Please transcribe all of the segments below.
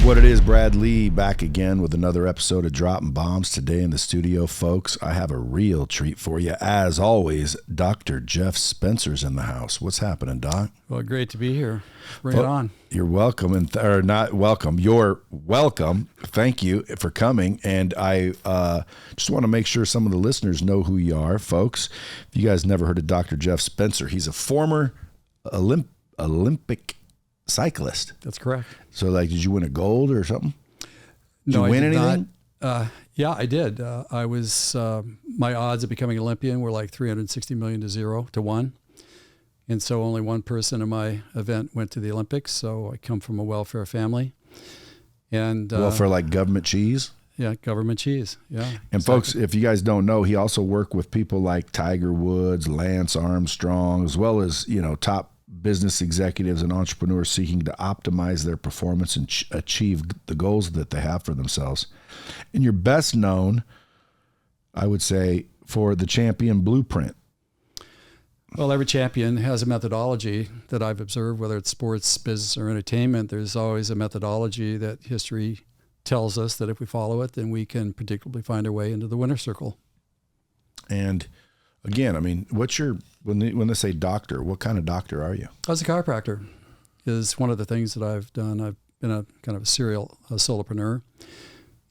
What it is, Brad Lee back again with another episode of Dropping Bombs. Today in the studio, folks, I have a real treat for you. As always, Dr. Jeff Spencer's in the house. What's happening, Doc? Well, great to be here. Bring it on. You're welcome, or not welcome. You're welcome. Thank you for coming. And I just want to make sure some of the listeners know who you are, folks. If you guys never heard of Dr. Jeff Spencer, he's a former Olympic cyclist. That's correct. So, like, did you win a gold or something? Did No, you win I did anything? Not. Yeah, I did. I was my odds of becoming an Olympian were like 360 million to 0 to 1, and so only one person in my event went to the Olympics. So I come from a welfare family, and Welfare like government cheese. Yeah, government cheese. Yeah. And exactly. folks, if you guys don't know, he also worked with people like Tiger Woods, Lance Armstrong, as well as top business executives and entrepreneurs seeking to optimize their performance and achieve the goals that they have for themselves. And you're best known, I would say, for the Champion Blueprint. Well, every champion has a methodology that I've observed, whether it's sports, business, or entertainment. There's always a methodology that history tells us that if we follow it, then we can predictably find our way into the winner's circle. And again, I mean, when they say doctor, what kind of doctor are you? I was a chiropractor is one of the things that I've done. I've been a kind of a serial solopreneur.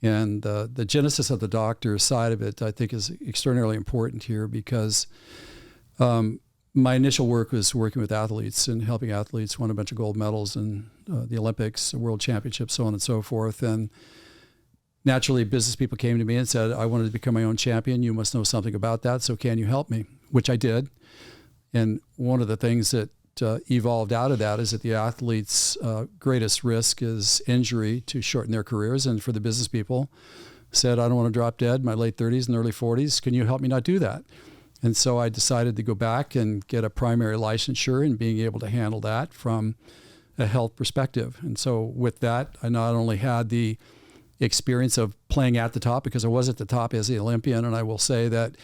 And the genesis of the doctor side of it, I think, is extraordinarily important here because my initial work was working with athletes and helping athletes win a bunch of gold medals in the Olympics, World Championships, so on and so forth. And naturally, business people came to me and said, I wanted to become my own champion. You must know something about that. So can you help me? Which I did. And one of the things that evolved out of that is that the athlete's greatest risk is injury to shorten their careers. And for the business people, said, I don't want to drop dead in my late 30s and early 40s. Can you help me not do that? And so I decided to go back and get a primary licensure and being able to handle that from a health perspective. And so with that, I not only had the experience of playing at the top, because I was at the top as the Olympian, and I will say that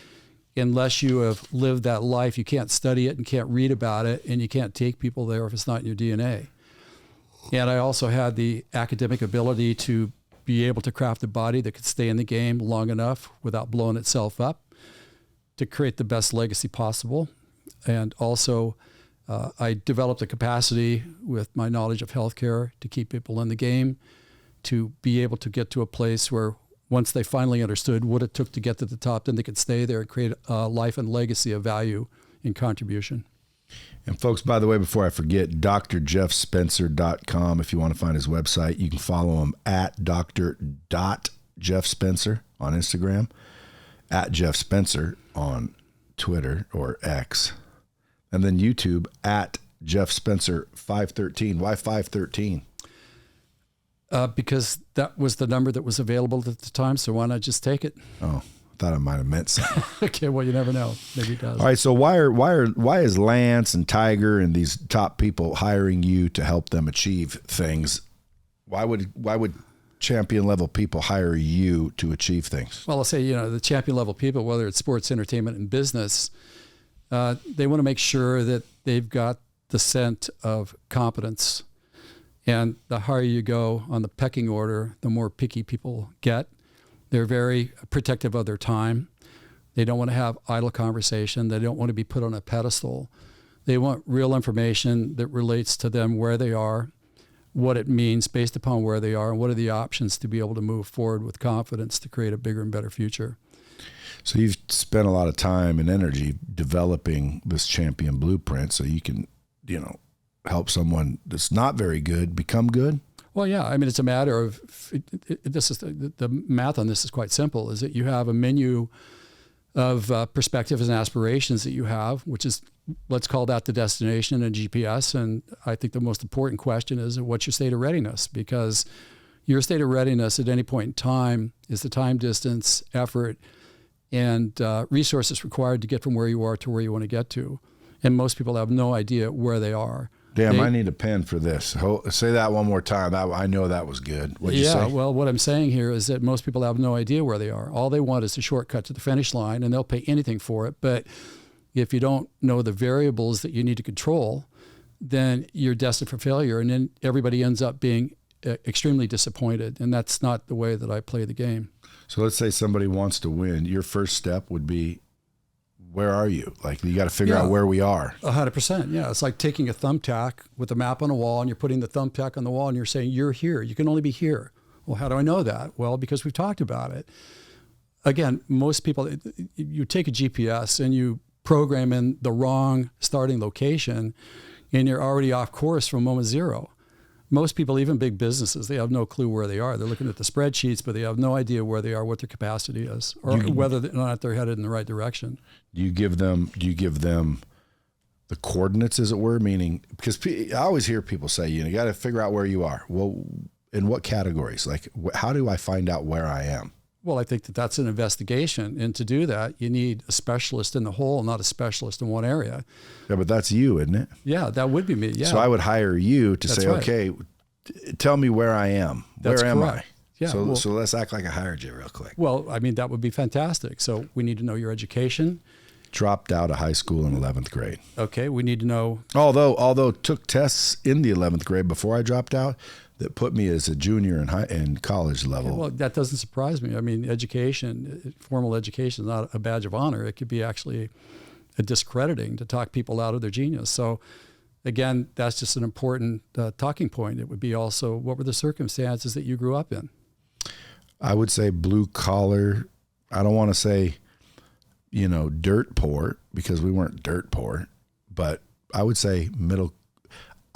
unless you have lived that life, you can't study it and can't read about it, and you can't take people there if it's not in your DNA. And I also had the academic ability to be able to craft a body that could stay in the game long enough without blowing itself up to create the best legacy possible. And also, I developed the capacity with my knowledge of healthcare to keep people in the game, to be able to get to a place where once they finally understood what it took to get to the top, then they could stay there and create a life and legacy of value and contribution. And folks, by the way, before I forget, drjeffspencer.com. If you want to find his website, you can follow him at dr.jeffspencer on Instagram, at Jeff Spencer on Twitter or X, and then YouTube at Jeff Spencer 513. Why 513? Because that was the number that was available at the time, so why not just take it? Oh, I thought I might have meant something. Okay, well, you never know. Maybe it does. All right, so why is Lance and Tiger and these top people hiring you to help them achieve things? Why would champion level people hire you to achieve things? Well, I'll say, the champion level people, whether it's sports, entertainment, and business, they want to make sure that they've got the scent of competence. And the higher you go on the pecking order, the more picky people get. They're very protective of their time. They don't want to have idle conversation. They don't want to be put on a pedestal. They want real information that relates to them, where they are, what it means based upon where they are, and what are the options to be able to move forward with confidence to create a bigger and better future. So you've spent a lot of time and energy developing this champion blueprint so you can, help someone that's not very good become good? Well, yeah. I mean, it's a matter of this is the math on this is quite simple. Is that you have a menu of perspectives and aspirations that you have, which is, let's call that the destination and GPS. And I think the most important question is, what's your state of readiness? Because your state of readiness at any point in time is the time, distance, effort, and resources required to get from where you are to where you want to get to. And most people have no idea where they are. Damn, I need a pen for this. Say that one more time. I know that was good. What'd you say? Yeah, well, what I'm saying here is that most people have no idea where they are. All they want is a shortcut to the finish line, and they'll pay anything for it. But if you don't know the variables that you need to control, then you're destined for failure. And then everybody ends up being extremely disappointed. And that's not the way that I play the game. So let's say somebody wants to win. Your first step would be, where are you? Like, you got to figure out where we are. 100%. Yeah. It's like taking a thumbtack with a map on a wall, and you're putting the thumbtack on the wall and you're saying, you're here. You can only be here. Well, how do I know that? Well, because we've talked about it. Again, most people, you take a GPS and you program in the wrong starting location, and you're already off course from moment zero. Most people, even big businesses, they have no clue where they are. They're looking at the spreadsheets, but they have no idea where they are, what their capacity is, or whether or not they're headed in the right direction. Do you give them the coordinates, as it were? Meaning, because I always hear people say, you got to figure out where you are. Well, in what categories? Like, how do I find out where I am? Well, I think that that's an investigation. And to do that, you need a specialist in the whole, not a specialist in one area. Yeah, but that's you, isn't it? Yeah, that would be me. Yeah. So I would hire you to say, okay, tell me where I am. Where am I? Yeah. So let's act like I hired you real quick. Well, I mean, that would be fantastic. So we need to know your education. Dropped out of high school in 11th grade. Okay, we need to know. Although took tests in the 11th grade before I dropped out, that put me as a junior in college level. Yeah, well, that doesn't surprise me. I mean, education, formal education is not a badge of honor. It could be actually a discrediting to talk people out of their genius. So again, that's just an important talking point. It would be also, what were the circumstances that you grew up in? I would say blue collar. I don't want to say, dirt poor, because we weren't dirt poor, but I would say middle.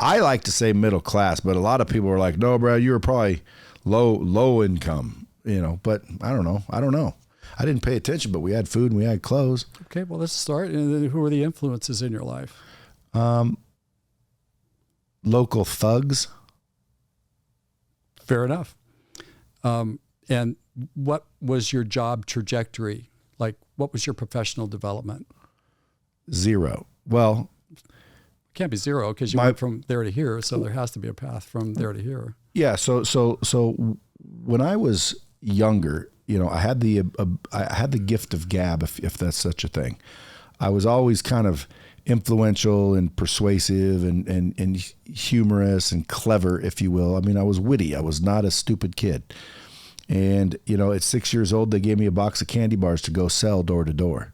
I like to say middle class, but a lot of people are like, no, bro, you were probably low income, but I don't know. I didn't pay attention, but we had food and we had clothes. Okay, well, let's start. And then who were the influences in your life? Local thugs. Fair enough. And what was your job trajectory? Like, what was your professional development? 0. Well, can't be 0 because you went from there to here, so there has to be a path from there to here. Yeah. So when I was younger, I had the gift of gab, if that's such a thing. I was always kind of influential and persuasive and humorous and clever, if you will. I mean, I was witty. I was not a stupid kid. And at 6 years old, they gave me a box of candy bars to go sell door to door.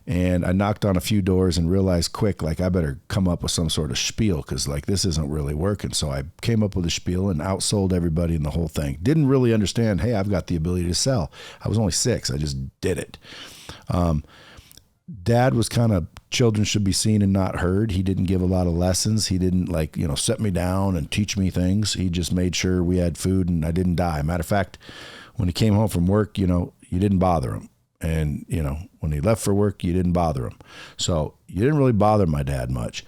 And I knocked on a few doors and realized quick, like, I better come up with some sort of spiel, because like this isn't really working. So I came up with a spiel and outsold everybody in the whole thing. Didn't really understand, hey, I've got the ability to sell. I was only 6. I just did it. Dad was kind of, children should be seen and not heard. He didn't give a lot of lessons. He didn't set me down and teach me things. He just made sure we had food and I didn't die. Matter of fact, when he came home from work, you didn't bother him. And, when he left for work, you didn't bother him. So you didn't really bother my dad much.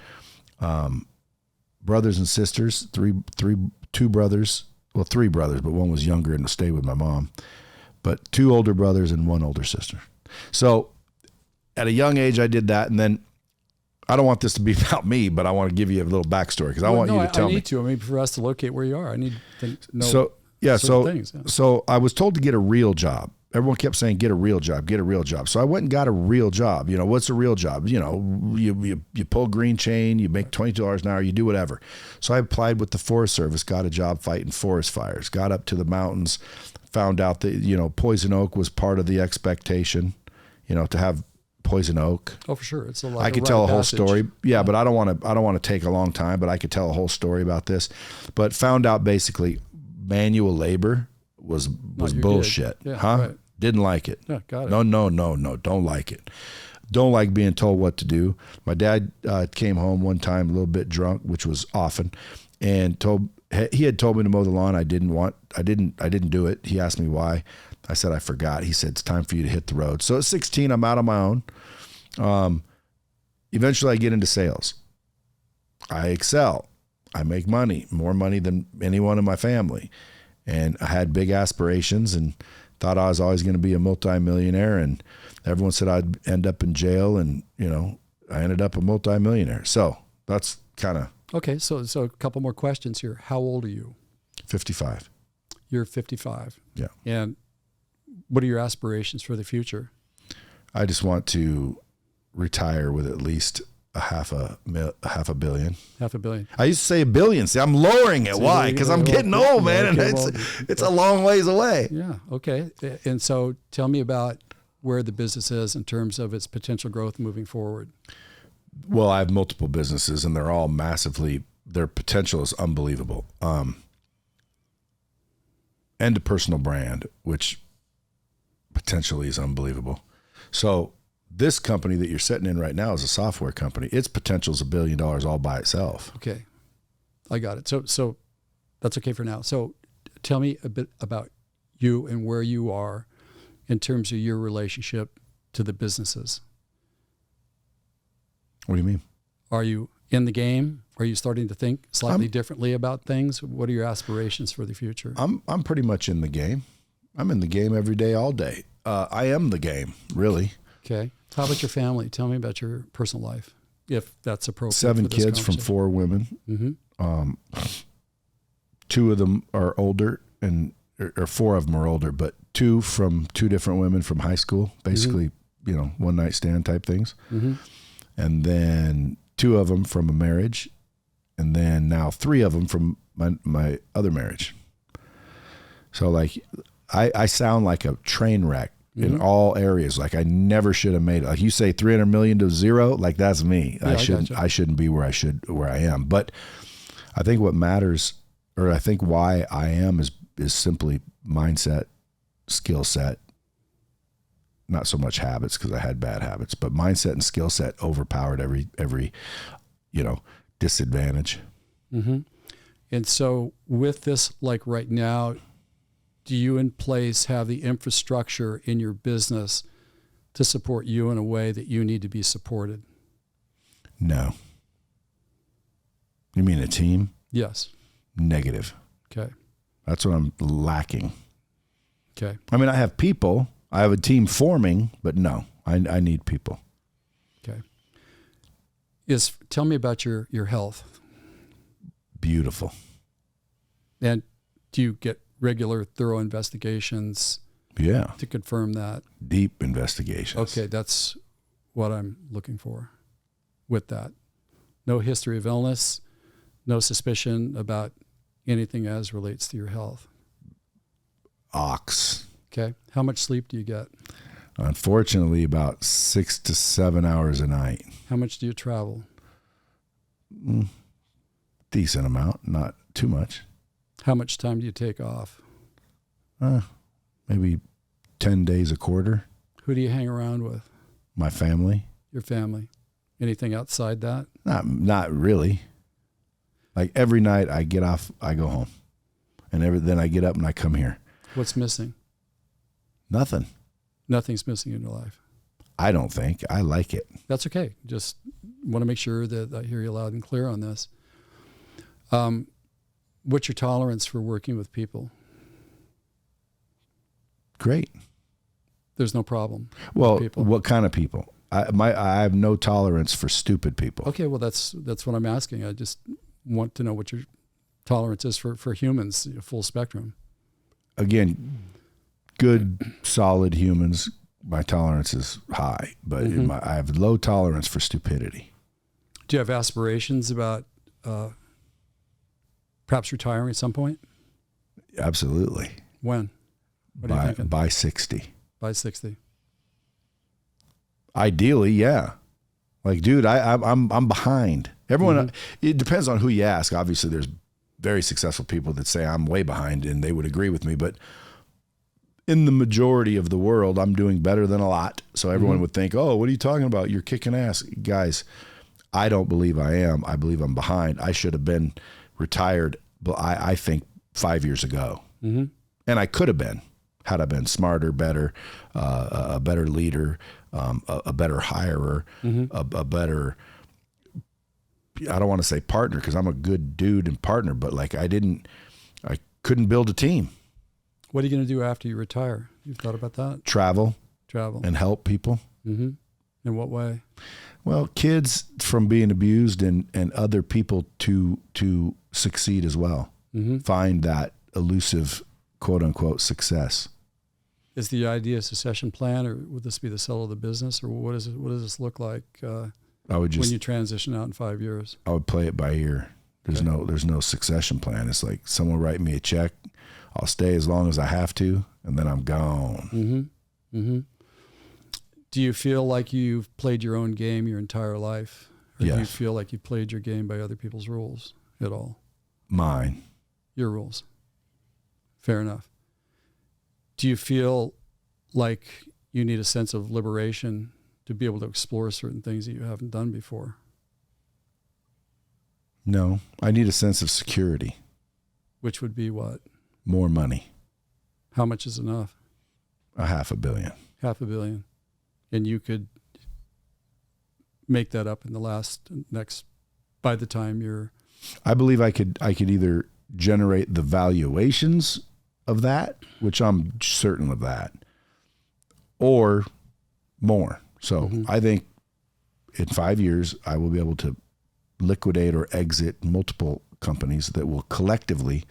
Brothers and sisters, two brothers, well, 3 brothers, but one was younger and stayed with my mom, but 2 older brothers and 1 older sister. So at a young age, I did that. And then I don't want this to be about me, but I want to give you a little backstory, because I want you to tell me. I need to. I mean, for us to locate where you are, I need to know. So I was told to get a real job. Everyone kept saying, get a real job, get a real job. So I went and got a real job. What's a real job? You pull green chain, you make $22 an hour, you do whatever. So I applied with the Forest Service, got a job fighting forest fires, got up to the mountains, found out that, poison oak was part of the expectation, to have poison oak. Oh, for sure. It's I could tell a whole story. Yeah, but I don't want to take a long time, but I could tell a whole story about this. But found out basically manual labor was bullshit. Yeah, huh? Right. Didn't like it. Yeah, got it. No. Don't like it. Don't like being told what to do. My dad came home one time a little bit drunk, which was often, and he had told me to mow the lawn. I didn't do it. He asked me why. I said I forgot. He said, it's time for you to hit the road. So at 16, I'm out on my own. Eventually I get into sales. I excel. I make money, more money than anyone in my family. And I had big aspirations and thought I was always going to be a multimillionaire. And everyone said I'd end up in jail. And, I ended up a multimillionaire. So that's kind of. Okay. So a couple more questions here. How old are you? 55. You're 55. Yeah. And what are your aspirations for the future? I just want to retire with at least half a billion. $500 million. I used to say $1 billion. See, I'm lowering it. Why? Because I'm getting old, man, and it's a long ways away. Yeah. Okay. And so tell me about where the business is in terms of its potential growth moving forward. Well, I have multiple businesses, and they're all massively. Their potential is unbelievable. And a personal brand, which potentially is unbelievable. So this company that you're sitting in right now is a software company. Its potential is $1 billion all by itself. Okay. I got it. So that's okay for now. So tell me a bit about you and where you are in terms of your relationship to the businesses. What do you mean? Are you in the game? Are you starting to think slightly differently about things? What are your aspirations for the future? I'm pretty much in the game. I'm in the game every day, all day. I am the game, really. Okay. How about your family? Tell me about your personal life, if that's appropriate. 7 kids from 4 women. Mm-hmm. 2 of them are older, or 4 of them are older, but 2 from 2 different women from high school, basically, one night stand type things. Mm-hmm. And then 2 of them from a marriage, and then now 3 of them from my other marriage. So like, I sound like a train wreck in all areas. Like I never should have made it. Like you say 300 million to 0, like that's me. Yeah, I shouldn't be where I am. But I think what matters, or I think why I am is simply mindset, skill set, not so much habits, because I had bad habits, but mindset and skill set overpowered every disadvantage. Mm-hmm. And so with this, like right now, do you in place have the infrastructure in your business to support you in a way that you need to be supported? No. You mean a team? Yes. Negative. Okay. That's what I'm lacking. Okay. I mean, I have people. I have a team forming, but no, I need people. Okay. Tell me about your health. Beautiful. And do you get regular, thorough investigations? Yeah. To confirm that? Deep investigations. Okay, that's what I'm looking for with that. No history of illness, no suspicion about anything as relates to your health. Ox. Okay. How much sleep do you get? Unfortunately, about 6 to 7 hours a night. How much do you travel? Decent amount, not too much. How much time do you take off? Maybe 10 days a quarter. Who do you hang around with? My family. Your family. Anything outside that? Not really. Like every night I get off, I go home. And then I get up and I come here. What's missing? Nothing. Nothing's missing in your life. I don't think. I like it. That's okay. Just want to make sure that I hear you loud and clear on this. What's your tolerance for working with people? Great. There's no problem. Well, with people. What kind of people? I have no tolerance for stupid people. Okay, well that's what I'm asking. I just want to know what your tolerance is for humans, full spectrum. Again, good, solid humans, my tolerance is high, but I have low tolerance for stupidity. Do you have aspirations about perhaps retiring at some point? Absolutely. When? What are you thinking? By 60. By 60. Ideally, yeah. Like, dude, I'm behind. Everyone, it depends on who you ask. Obviously, there's very successful people that say I'm way behind, and they would agree with me. But in the majority of the world, I'm doing better than a lot. So everyone would think, oh, what are you talking about? You're kicking ass. Guys, I don't believe I am. I believe I'm behind. I should have been retired, but I think 5 years ago. And I could have been, had I been smarter, better, a better leader, a better hirer, a better, I don't want to say partner, because I'm a good dude and partner, but like I couldn't build a team. What are you going to do after you retire? You've thought about that? Travel. And help people. In what way? Well, kids from being abused and other people to succeed as well. Find that elusive, quote unquote, success. Is the idea a succession plan, or would this be the sale of the business, or what does this look like? I would just, when you transition out in 5 years? I would play it by ear. There's no succession plan. It's like someone write me a check. I'll stay as long as I have to, and then I'm gone. Mm-hmm. Mm-hmm. Do you feel like you've played your own game your entire life? Or Yes. do you feel like you've played your game by other people's rules at all? Mine. Your rules. Fair enough. Do you feel like you need a sense of liberation to be able to explore certain things that you haven't done before? No, I need a sense of security. Which would be what? More money. How much is enough? $500 million. $500 million. And you could make that up in by the time you're... I believe I could either generate the valuations of that, which I'm certain of that, or more. So I think in 5 years, I will be able to liquidate or exit multiple companies that will collectively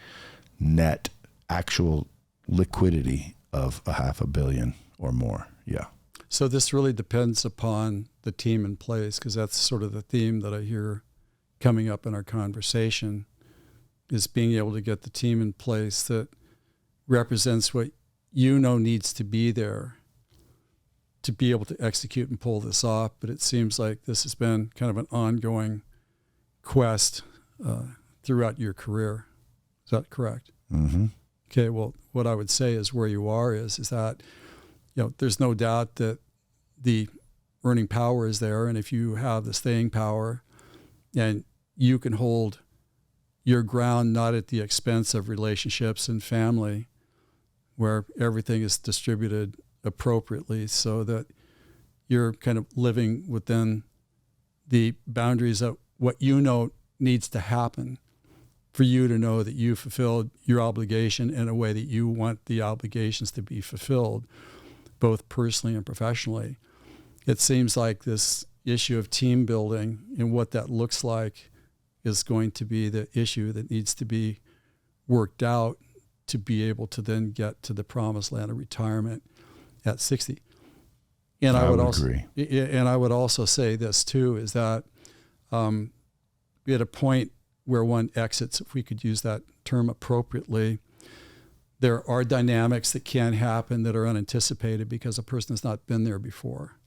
net actual liquidity of $500 million or more. Yeah. So this really depends upon the team in place, because that's sort of the theme that I hear coming up in our conversation, is being able to get the team in place that represents what you know needs to be there to be able to execute and pull this off. But it seems like this has been kind of an ongoing quest throughout your career. Is that correct? Mm-hmm. Okay, well, what I would say is where you are is that, there's no doubt that the earning power is there. And if you have the staying power and you can hold your ground, not at the expense of relationships and family, where everything is distributed appropriately so that you're kind of living within the boundaries of what you know needs to happen for you to know that you fulfilled your obligation in a way that you want the obligations to be fulfilled, both personally and professionally. It seems like this issue of team building and what that looks like is going to be the issue that needs to be worked out to be able to then get to the promised land of retirement at 60. And I would also agree. And I would also say this too, is that at a point where one exits, if we could use that term appropriately, there are dynamics that can happen that are unanticipated because a person has not been there before,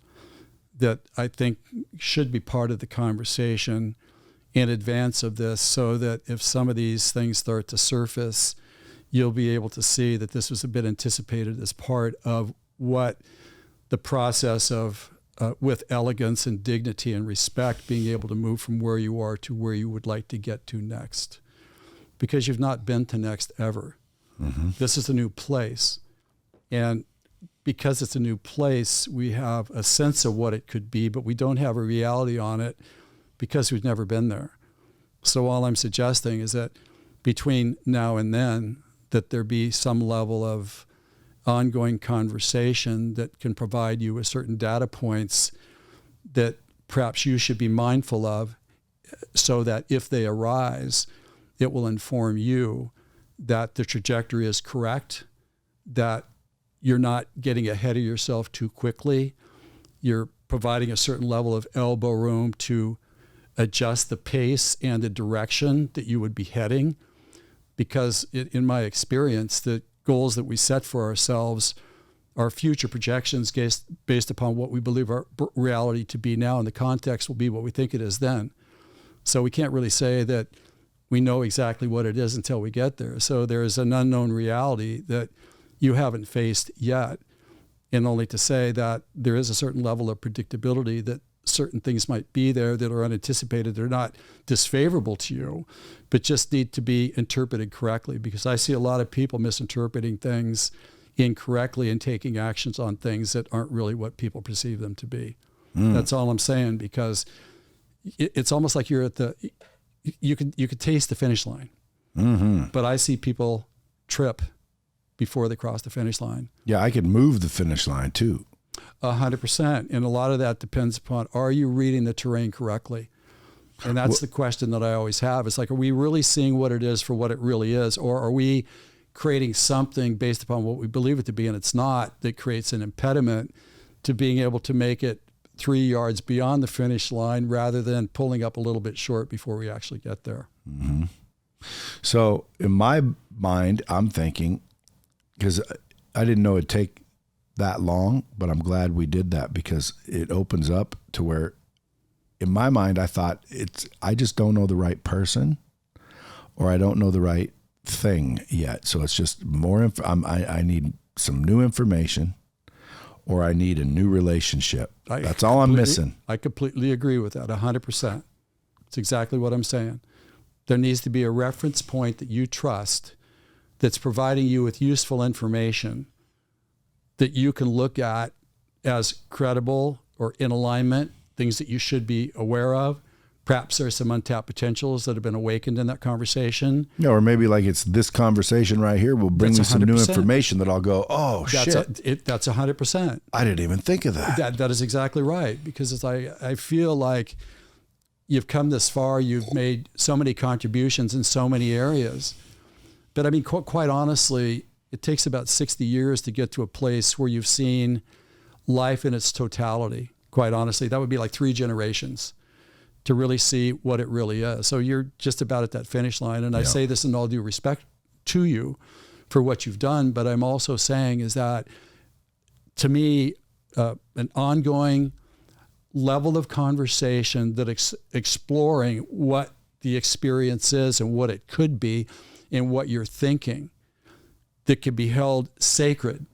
that I think should be part of the conversation in advance of this, so that if some of these things start to surface, you'll be able to see that this was a bit anticipated as part of what the process of, with elegance and dignity and respect, being able to move from where you are to where you would like to get to next. Because you've not been to next ever. Mm-hmm. This is a new place. And because it's a new place, we have a sense of what it could be, but we don't have a reality on it because we've never been there. So all I'm suggesting is that between now and then, that there be some level of ongoing conversation that can provide you with certain data points that perhaps you should be mindful of, so that if they arise, it will inform you that the trajectory is correct, that you're not getting ahead of yourself too quickly. You're providing a certain level of elbow room to adjust the pace and the direction that you would be heading. Because in my experience, the goals that we set for ourselves are future projections based upon what we believe our reality to be now, and the context will be what we think it is then. So we can't really say that we know exactly what it is until we get there. So there is an unknown reality that you haven't faced yet, and only to say that there is a certain level of predictability that certain things might be there that are unanticipated. They're not disfavorable to you, but just need to be interpreted correctly, because I see a lot of people misinterpreting things incorrectly and taking actions on things that aren't really what people perceive them to be. That's all I'm saying, because it's almost like you're at you could taste the finish line, but I see people trip before they cross the finish line. Yeah, I could move the finish line too. 100%. And a lot of that depends upon, are you reading the terrain correctly? And that's the question that I always have. It's like, are we really seeing what it is for what it really is? Or are we creating something based upon what we believe it to be and it's not, that creates an impediment to being able to make it 3 yards beyond the finish line rather than pulling up a little bit short before we actually get there. Mm-hmm. So in my mind, I'm thinking, because I didn't know it'd take that long, but I'm glad we did that because it opens up to where, in my mind, I thought I just don't know the right person, or I don't know the right thing yet. So it's just more. I need some new information, or I need a new relationship. That's all I'm missing. I completely agree with that. 100%. It's exactly what I'm saying. There needs to be a reference point that you trust, that's providing you with useful information that you can look at as credible or in alignment, things that you should be aware of. Perhaps there's some untapped potentials that have been awakened in that conversation. Yeah, or maybe like it's this conversation right here will bring me some new information that I'll go, oh, shit. That's 100%. I didn't even think of that. That is exactly right. Because I feel like you've come this far, you've made so many contributions in so many areas. But I mean, quite honestly, it takes about 60 years to get to a place where you've seen life in its totality. Quite honestly, that would be like 3 generations to really see what it really is. So you're just about at that finish line. And I say this in all due respect to you for what you've done, but I'm also saying is that, to me, an ongoing level of conversation that exploring what the experience is and what it could be and what you're thinking, that can be held sacred,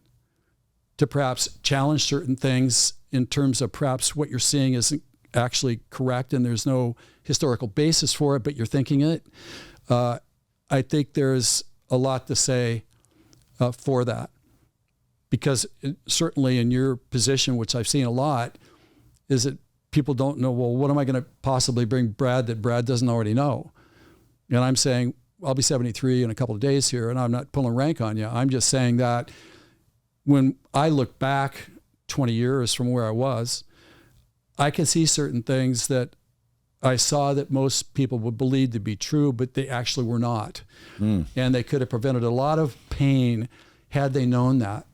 to perhaps challenge certain things in terms of perhaps what you're seeing isn't actually correct and there's no historical basis for it, but you're thinking it. I think there's a lot to say for that, because certainly in your position, which I've seen a lot, is that people don't know, well, what am I going to possibly bring Brad that Brad doesn't already know? And I'm saying, I'll be 73 in a couple of days here, and I'm not pulling rank on you. I'm just saying that when I look back 20 years from where I was, I can see certain things that I saw that most people would believe to be true, but they actually were not. And they could have prevented a lot of pain had they known that.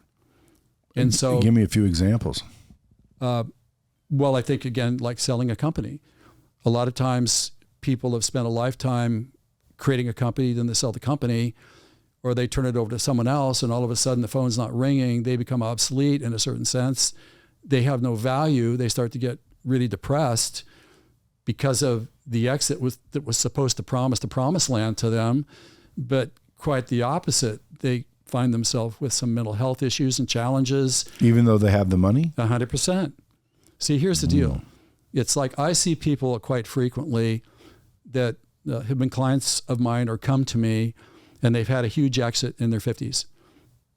And so, give me a few examples. Well, I think, again, like selling a company. A lot of times people have spent a lifetime creating a company, then they sell the company, or they turn it over to someone else, and all of a sudden the phone's not ringing. They become obsolete in a certain sense. They have no value. They start to get really depressed because of the exit that was supposed to promise the promised land to them, but quite the opposite. They find themselves with some mental health issues and challenges. Even though they have the money? 100%. See, here's the deal. It's like I see people quite frequently that have been clients of mine or come to me, and they've had a huge exit in their 50s.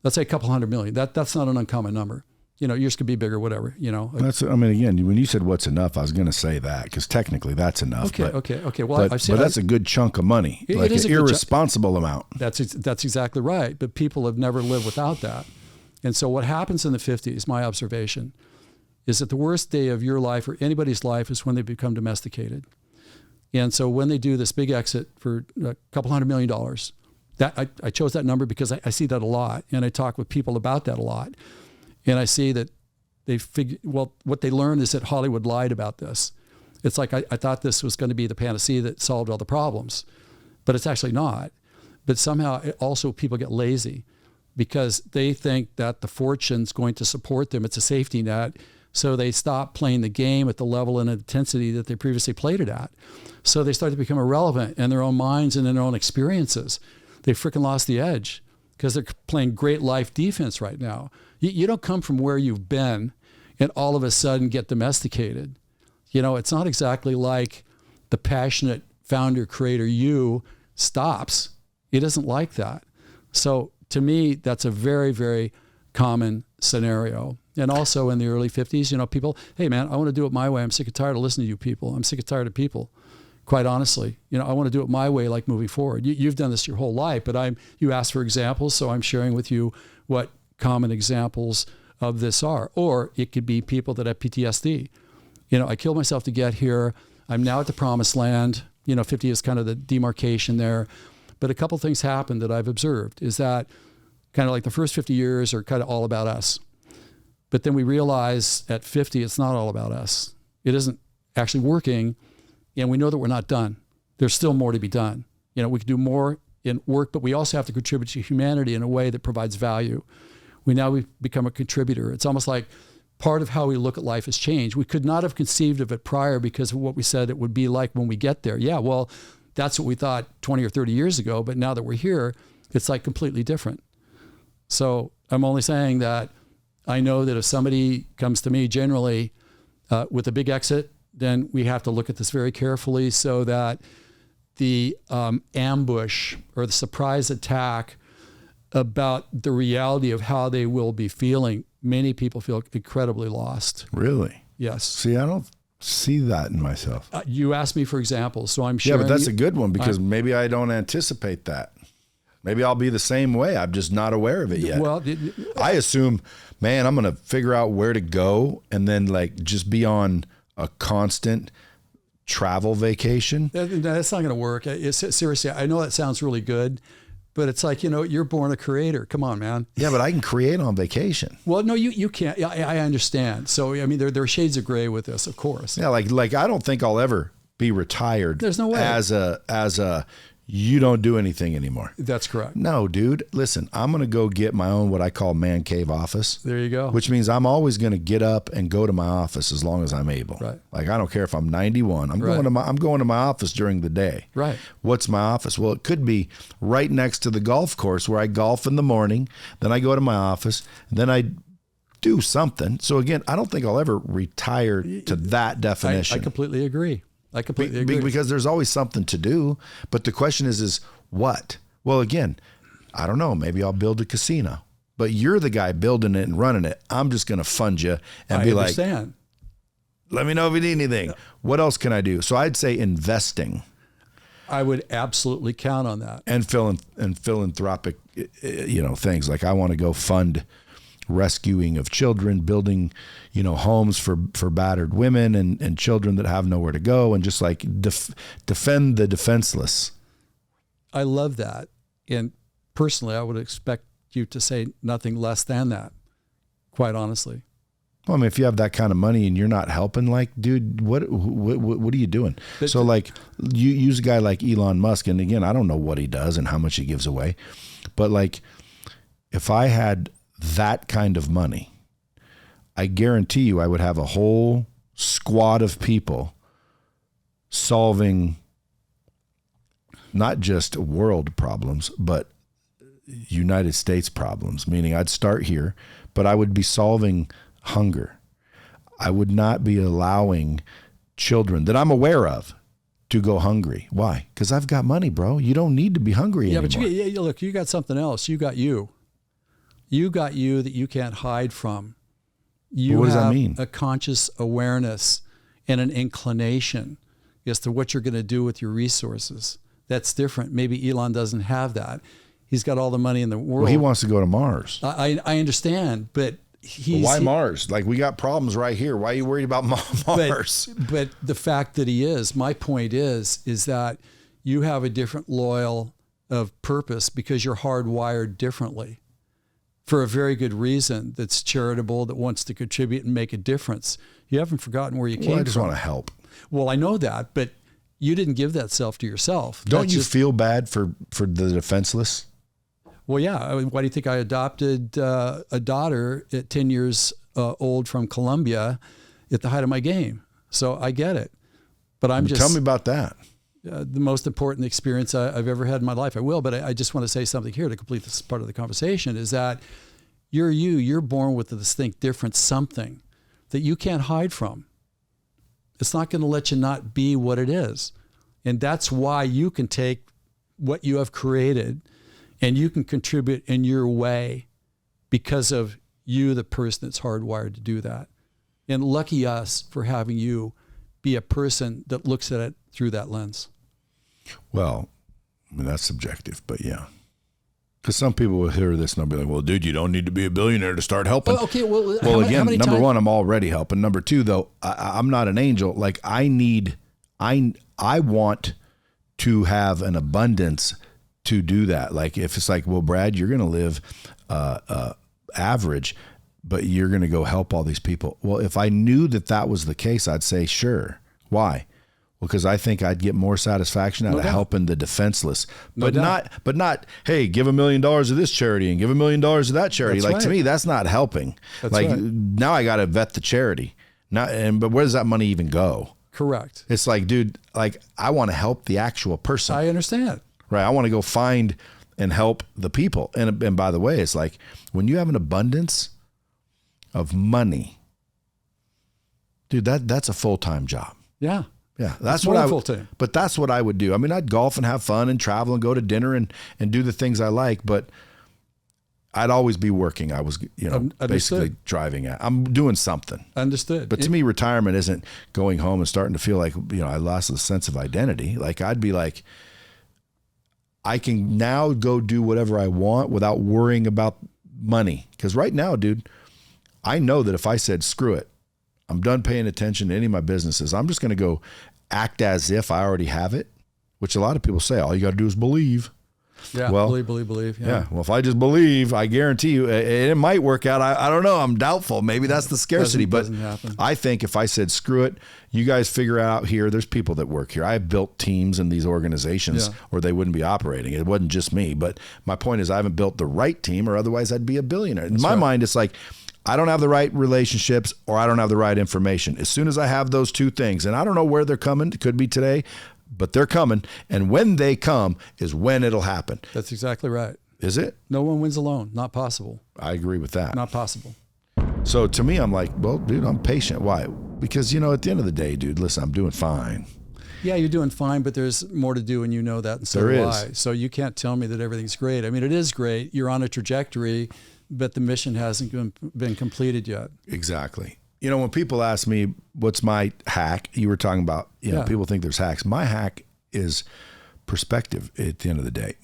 Let's say a couple $100 million. That's not an uncommon number. Yours could be bigger, whatever, Again, when you said what's enough, I was going to say that, because technically that's enough. Okay. Well, but that's a good chunk of money, like an irresponsible amount. That's exactly right. But people have never lived without that. And so what happens in the 50s, my observation, is that the worst day of your life or anybody's life is when they become domesticated. And so when they do this big exit for a couple $100 million, that I chose that number because I see that a lot, and I talk with people about that a lot. And I see that what they learned is that Hollywood lied about this. It's like, I thought this was going to be the panacea that solved all the problems, but it's actually not. But somehow also people get lazy because they think that the fortune's going to support them. It's a safety net. So they stop playing the game at the level and intensity that they previously played it at. So they start to become irrelevant in their own minds and in their own experiences. They freaking lost the edge because they're playing great life defense right now. You don't come from where you've been and all of a sudden get domesticated. It's not exactly like the passionate founder, creator you stops. It isn't like that. So to me, that's a very, very common scenario. And also in the early 50s, people, hey man, I want to do it my way. I'm sick and tired of listening to you people. I'm sick and tired of people. Quite honestly, I want to do it my way, like moving forward. You've done this your whole life, but you asked for examples, so I'm sharing with you what common examples of this are. Or it could be people that have PTSD. I killed myself to get here. I'm now at the promised land. 50 is kind of the demarcation there. But a couple of things happened that I've observed is that kind of like the first 50 years are kind of all about us. But then we realize at 50, it's not all about us. It isn't actually working. And we know that we're not done. There's still more to be done. You know, we can do more in work, but we also have to contribute to humanity in a way that provides value. We've become a contributor. It's almost like part of how we look at life has changed. We could not have conceived of it prior because of what we said it would be like when we get there. Yeah, well, that's what we thought 20 or 30 years ago, but now that we're here, it's like completely different. So I'm only saying that I know that if somebody comes to me generally with a big exit, then we have to look at this very carefully so that the ambush or the surprise attack about the reality of how they will be feeling, many people feel incredibly lost. Really? Yes. See, I don't see that in myself. You asked me for examples, so I'm sure. Yeah, but that's a good one because maybe I don't anticipate that. Maybe I'll be the same way. I'm just not aware of it yet. Well, I assume, man, I'm going to figure out where to go and then like just be on a constant travel vacation. That's not going to work. Seriously, I know that sounds really good, but it's like, you know, you're born a creator. Come on, man. Yeah, but I can create on vacation. Well, no, you can't. Yeah, I understand. So, I mean, there are shades of gray with this, of course. Yeah, like I don't think I'll ever be retired. There's no way. As a you don't do anything anymore. That's correct. No, dude, listen, I'm going to go get my own, what I call man cave office. There you go. Which means I'm always going to get up and go to my office as long as I'm able. Right. Like, I don't care if I'm 91. I'm going to my office during the day. Right. What's my office? Well, it could be right next to the golf course where I golf in the morning. Then I go to my office. Then I do something. So again, I don't think I'll ever retire to that definition. I completely agree. I completely agree. Because there's always something to do. But the question is what? Well, again, I don't know. Maybe I'll build a casino. But you're the guy building it and running it. I'm just going to fund you and be like, let me know if you need anything. What else can I do? So I'd say investing. I would absolutely count on that. And philanthropic, things. Like I want to go fund rescuing of children, building, homes for battered women and children that have nowhere to go, and just like defend the defenseless. I love that. And personally, I would expect you to say nothing less than that, quite honestly. Well, I mean, if you have that kind of money and you're not helping, like, dude, what are you doing? So like you use a guy like Elon Musk, and again, I don't know what he does and how much he gives away, but like if I had that kind of money, I guarantee you I would have a whole squad of people solving not just world problems, but United States problems, meaning I'd start here, but I would be solving hunger. I would not be allowing children that I'm aware of to go hungry. Why? Because I've got money, bro. You don't need to be hungry anymore. But look, you got something else. You got you. You got you that you can't hide from. You what does have that mean? A conscious awareness and an inclination as to what you're going to do with your resources. That's different. Maybe Elon doesn't have that. He's got all the money in the world. Well, he wants to go to Mars. I understand, but why Mars? Like, we got problems right here. Why are you worried about Mars? But the fact that he is, my point is that you have a different loyal of purpose because you're hardwired differently for a very good reason that's charitable, that wants to contribute and make a difference. You haven't forgotten where you came from. I just want to help. Well, I know that, but you didn't give that self to yourself. Don't you feel bad for the defenseless? Well, yeah. Why do you think I adopted a daughter at 10 years old from Colombia at the height of my game? So I get it. But Tell me about that. The most important experience I've ever had in my life. I will, but I just want to say something here to complete this part of the conversation, is that you're born with a distinct different something that you can't hide from. It's not going to let you not be what it is. And that's why you can take what you have created and you can contribute in your way because of you, the person that's hardwired to do that. And lucky us for having you be a person that looks at it through that lens. Well, I mean, that's subjective, but yeah. Because some people will hear this and they'll be like, well, dude, you don't need to be a billionaire to start helping. Well, okay, well, again, number one, I'm already helping. Number two, though, I'm not an angel. Like, I want to have an abundance to do that. Like, if it's like, well, Brad, you're going to live average. but you're going to go help all these people. Well, if I knew that that was the case, I'd say, sure. Why? Well, because I think I'd get more satisfaction out of helping the defenseless, but not, hey, give $1 million to this charity and give $1 million to that charity. That's right. To me, that's not helping. That's like right. now I got to vet the charity. But where does that money even go? Correct. It's like, dude, like I want to help the actual person. I understand. Right. I want to go find and help the people. And by the way, it's like when you have an abundance of money, dude, that's a full-time job. Yeah. Yeah. That's more what than full-time. But that's what I would do. I mean, I'd golf and have fun and travel and go to dinner and do the things I like, but I'd always be working. I was, basically driving at. I'm doing something. Understood. But to me, retirement isn't going home and starting to feel like, I lost a sense of identity. Like I'd be like, I can now go do whatever I want without worrying about money. Because right now, dude, I know that if I said, screw it, I'm done paying attention to any of my businesses, I'm just going to go act as if I already have it, which a lot of people say, all you got to do is believe. Yeah, well, believe. Yeah. Well, if I just believe, I guarantee you it might work out. I don't know. I'm doubtful. Maybe that's the scarcity, doesn't happen. I think if I said, screw it, you guys figure out here, there's people that work here. I've built teams in these organizations or they wouldn't be operating. It wasn't just me, but my point is I haven't built the right team or otherwise I'd be a billionaire. In my mind, it's like, I don't have the right relationships or I don't have the right information. As soon as I have those two things, and I don't know where they're coming, it could be today, but they're coming. And when they come is when it'll happen. That's exactly right. Is it? No one wins alone. Not possible. I agree with that. Not possible. So to me, I'm like, well, dude, I'm patient. Why? Because, at the end of the day, dude, listen, I'm doing fine. Yeah, you're doing fine, but there's more to do and you know that. And so do I. So you can't tell me that everything's great. I mean, it is great. You're on a trajectory, but the mission hasn't been completed yet. Exactly. When people ask me, what's my hack? You were talking about, people think there's hacks. My hack is perspective at the end of the day.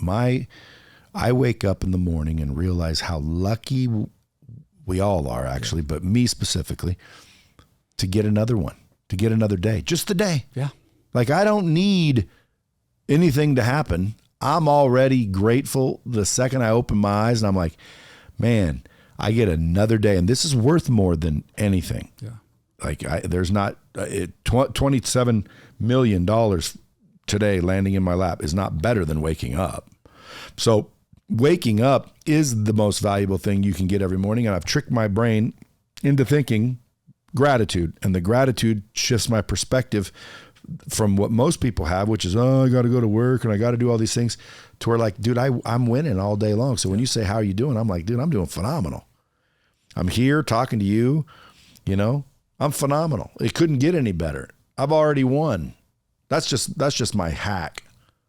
I wake up in the morning and realize how lucky we all are actually, but me specifically, to get another one, to get another day, just the day. Yeah. Like I don't need anything to happen. I'm already grateful the second I open my eyes and I'm like, man, I get another day, and this is worth more than anything. Yeah, like there's not $27 million today landing in my lap is not better than waking up. So waking up is the most valuable thing you can get every morning, and I've tricked my brain into thinking gratitude, and the gratitude shifts my perspective from what most people have, which is, I got to go to work and I got to do all these things, to where like, dude, I'm winning all day long. So when you say, how are you doing? I'm like, dude, I'm doing phenomenal. I'm here talking to you, I'm phenomenal. It couldn't get any better. I've already won. That's just my hack.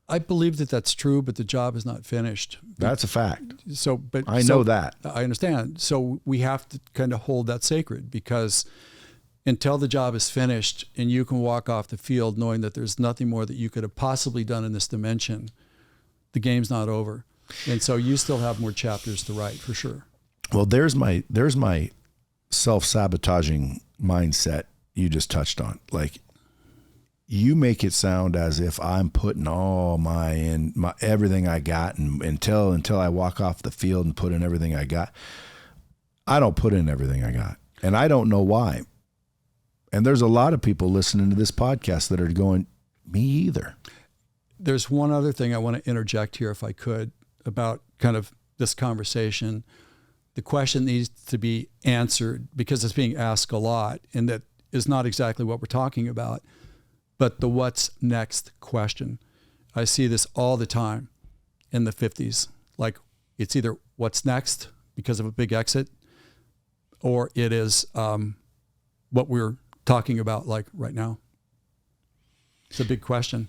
I believe that that's true, but the job is not finished. That's a fact. So, but I know that. I understand. So we have to kind of hold that sacred, because until the job is finished and you can walk off the field knowing that there's nothing more that you could have possibly done in this dimension, the game's not over. And so you still have more chapters to write, for sure. Well, there's my self-sabotaging mindset you just touched on. Like, you make it sound as if I'm putting all my everything I got, and until I walk off the field and put in everything I got. I don't put in everything I got, and I don't know why. And there's a lot of people listening to this podcast that are going, me either. There's one other thing I want to interject here, if I could, about kind of this conversation. The question needs to be answered because it's being asked a lot, and that is not exactly what we're talking about, but the what's next question. I see this all the time in the 50s. Like, it's either what's next because of a big exit, or it is what we're talking about like right now. It's a big question.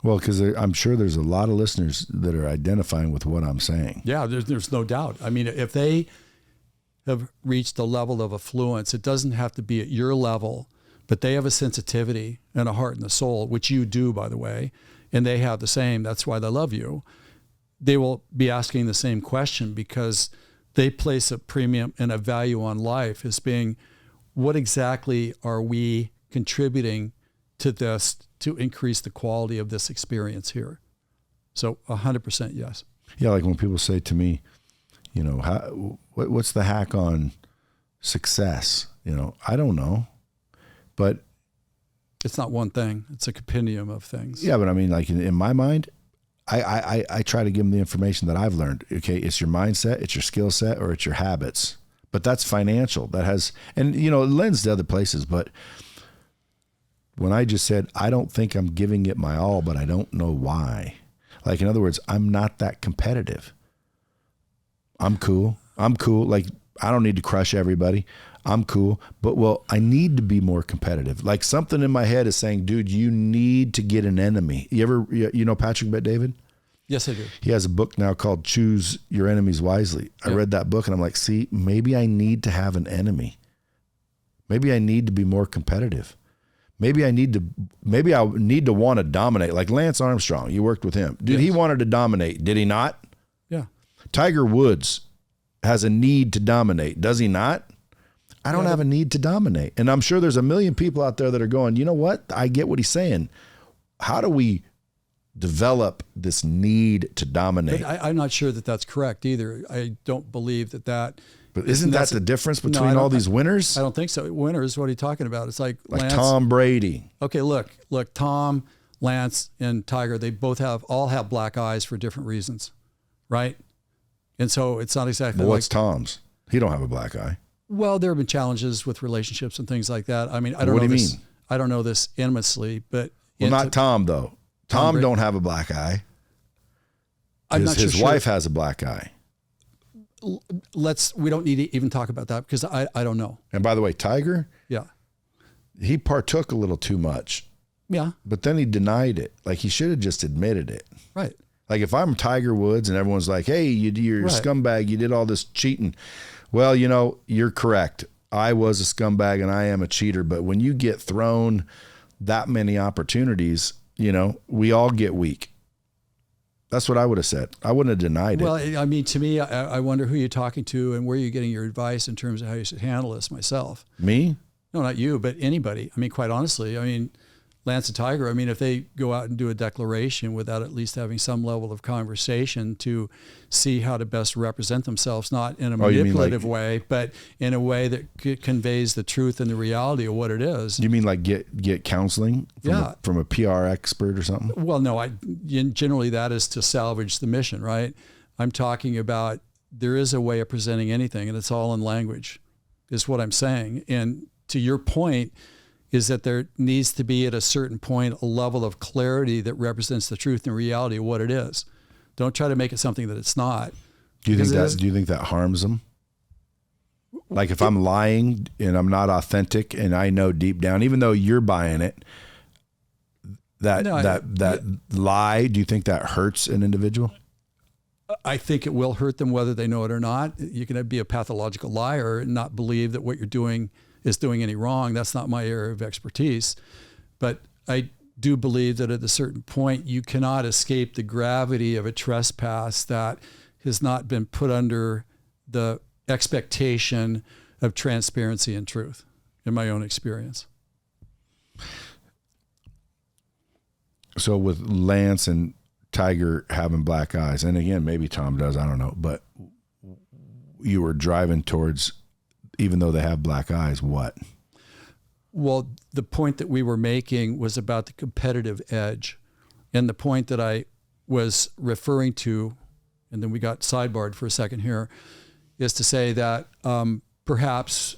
Well, because I'm sure there's a lot of listeners that are identifying with what I'm saying. Yeah, there's no doubt. I mean, if they have reached a level of affluence, it doesn't have to be at your level, but they have a sensitivity and a heart and a soul, which you do, by the way, and they have the same. That's why they love you. They will be asking the same question because they place a premium and a value on life as being, what exactly are we contributing to this to increase the quality of this experience here? So 100% yes. Yeah, like when people say to me, what's the hack on success? I don't know, but it's not one thing. It's a compendium of things. Yeah, but I mean, like in my mind, I try to give them the information that I've learned. Okay, it's your mindset, it's your skill set, or it's your habits. But that's financial. That has, and it lends to other places. But when I just said, I don't think I'm giving it my all, but I don't know why. Like, in other words, I'm not that competitive. I'm cool. Like, I don't need to crush everybody. I'm cool. But, I need to be more competitive. Like, something in my head is saying, dude, you need to get an enemy. You know Patrick Bet-David? Yes, I do. He has a book now called Choose Your Enemies Wisely. I read that book and I'm like, see, maybe I need to have an enemy. Maybe I need to be more competitive. Maybe I need to want to dominate. Like Lance Armstrong, you worked with him. Dude, He wanted to dominate. Did he not? Yeah. Tiger Woods has a need to dominate. Does he not? I don't have a need to dominate. And I'm sure there's a million people out there that are going, you know what? I get what he's saying. How do we develop this need to dominate? But I'm not sure that that's correct either. I don't believe that. But isn't that the difference between all these winners? I don't think so. Winners, what are you talking about? It's like Lance, Tom Brady. Okay, look, Tom, Lance, and Tiger, they all have black eyes for different reasons, right? And so it's not exactly what's Tom's? He don't have a black eye. Well, there have been challenges with relationships and things like that. I mean, I don't know. What do you this. mean? I don't know this intimately, but not Tom though. Tom don't have a black eye. His wife has a black eye. We don't need to even talk about that because I don't know. And by the way, Tiger, he partook a little too much. Yeah. But then he denied it. Like he should have just admitted it. Right. Like if I'm Tiger Woods and everyone's like, hey, you're a scumbag, you did all this cheating. Well, you're correct. I was a scumbag and I am a cheater. But when you get thrown that many opportunities, we all get weak. That's what I would have said. I wouldn't have denied it. Well, I mean, to me, I wonder who you're talking to and where you're getting your advice in terms of how you should handle this myself. Me? No, not you, but anybody. I mean, quite honestly, Lance and Tiger, if they go out and do a declaration without at least having some level of conversation to see how to best represent themselves, not in a manipulative way, but in a way that conveys the truth and the reality of what it is. You mean like get counseling from a PR expert or something? Well, no, generally that is to salvage the mission, right? I'm talking about there is a way of presenting anything, and it's all in language, is what I'm saying. And to your point, is that there needs to be at a certain point a level of clarity that represents the truth and reality of what it is. Don't try to make it something that it's not. Do you think that harms them? Like if I'm lying and I'm not authentic and I know deep down, even though you're buying it, that lie, do you think that hurts an individual? I think it will hurt them whether they know it or not. You can be a pathological liar and not believe that what you're doing is doing any wrong. That's not my area of expertise. But I do believe that at a certain point, you cannot escape the gravity of a trespass that has not been put under the expectation of transparency and truth, in my own experience. So with Lance and Tiger having black eyes, and again, maybe Tom does, I don't know, but you were driving towards, even though they have black eyes, what? Well, the point that we were making was about the competitive edge. And the point that I was referring to, and then we got sidebarred for a second here, is to say that perhaps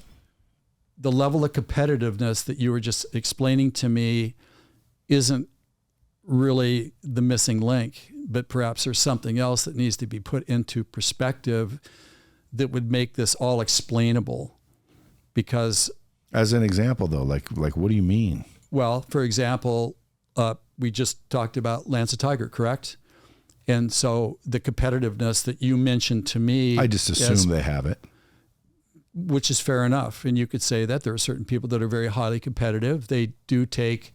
the level of competitiveness that you were just explaining to me isn't really the missing link, but perhaps there's something else that needs to be put into perspective that would make this all explainable. Because as an example though, like what do you mean? Well, for example, we just talked about Lance and Tiger, correct? And so the competitiveness that you mentioned to me, I just assume they have it, which is fair enough. And you could say that there are certain people that are very highly competitive. They do take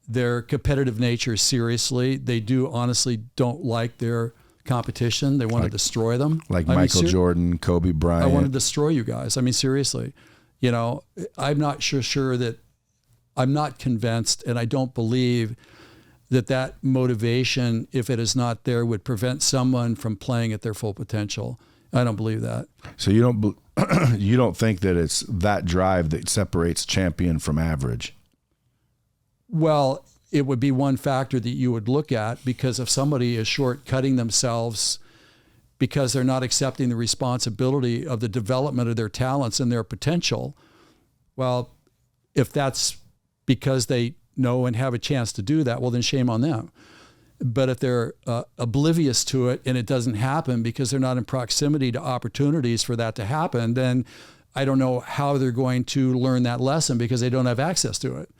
their competitive nature seriously. They do honestly don't like their competition. They want to destroy them. Like Michael Jordan, Kobe Bryant. I want to destroy you guys. I mean, seriously, I'm not sure that I'm not convinced, and I don't believe that motivation, if it is not there, would prevent someone from playing at their full potential. I don't believe that. So you don't think that it's that drive that separates champion from average? Well, it would be one factor that you would look at, because if somebody is shortcutting themselves because they're not accepting the responsibility of the development of their talents and their potential, well, if that's because they know and have a chance to do that, well, then shame on them. But if they're oblivious to it and it doesn't happen because they're not in proximity to opportunities for that to happen, then I don't know how they're going to learn that lesson, because they don't have access to it.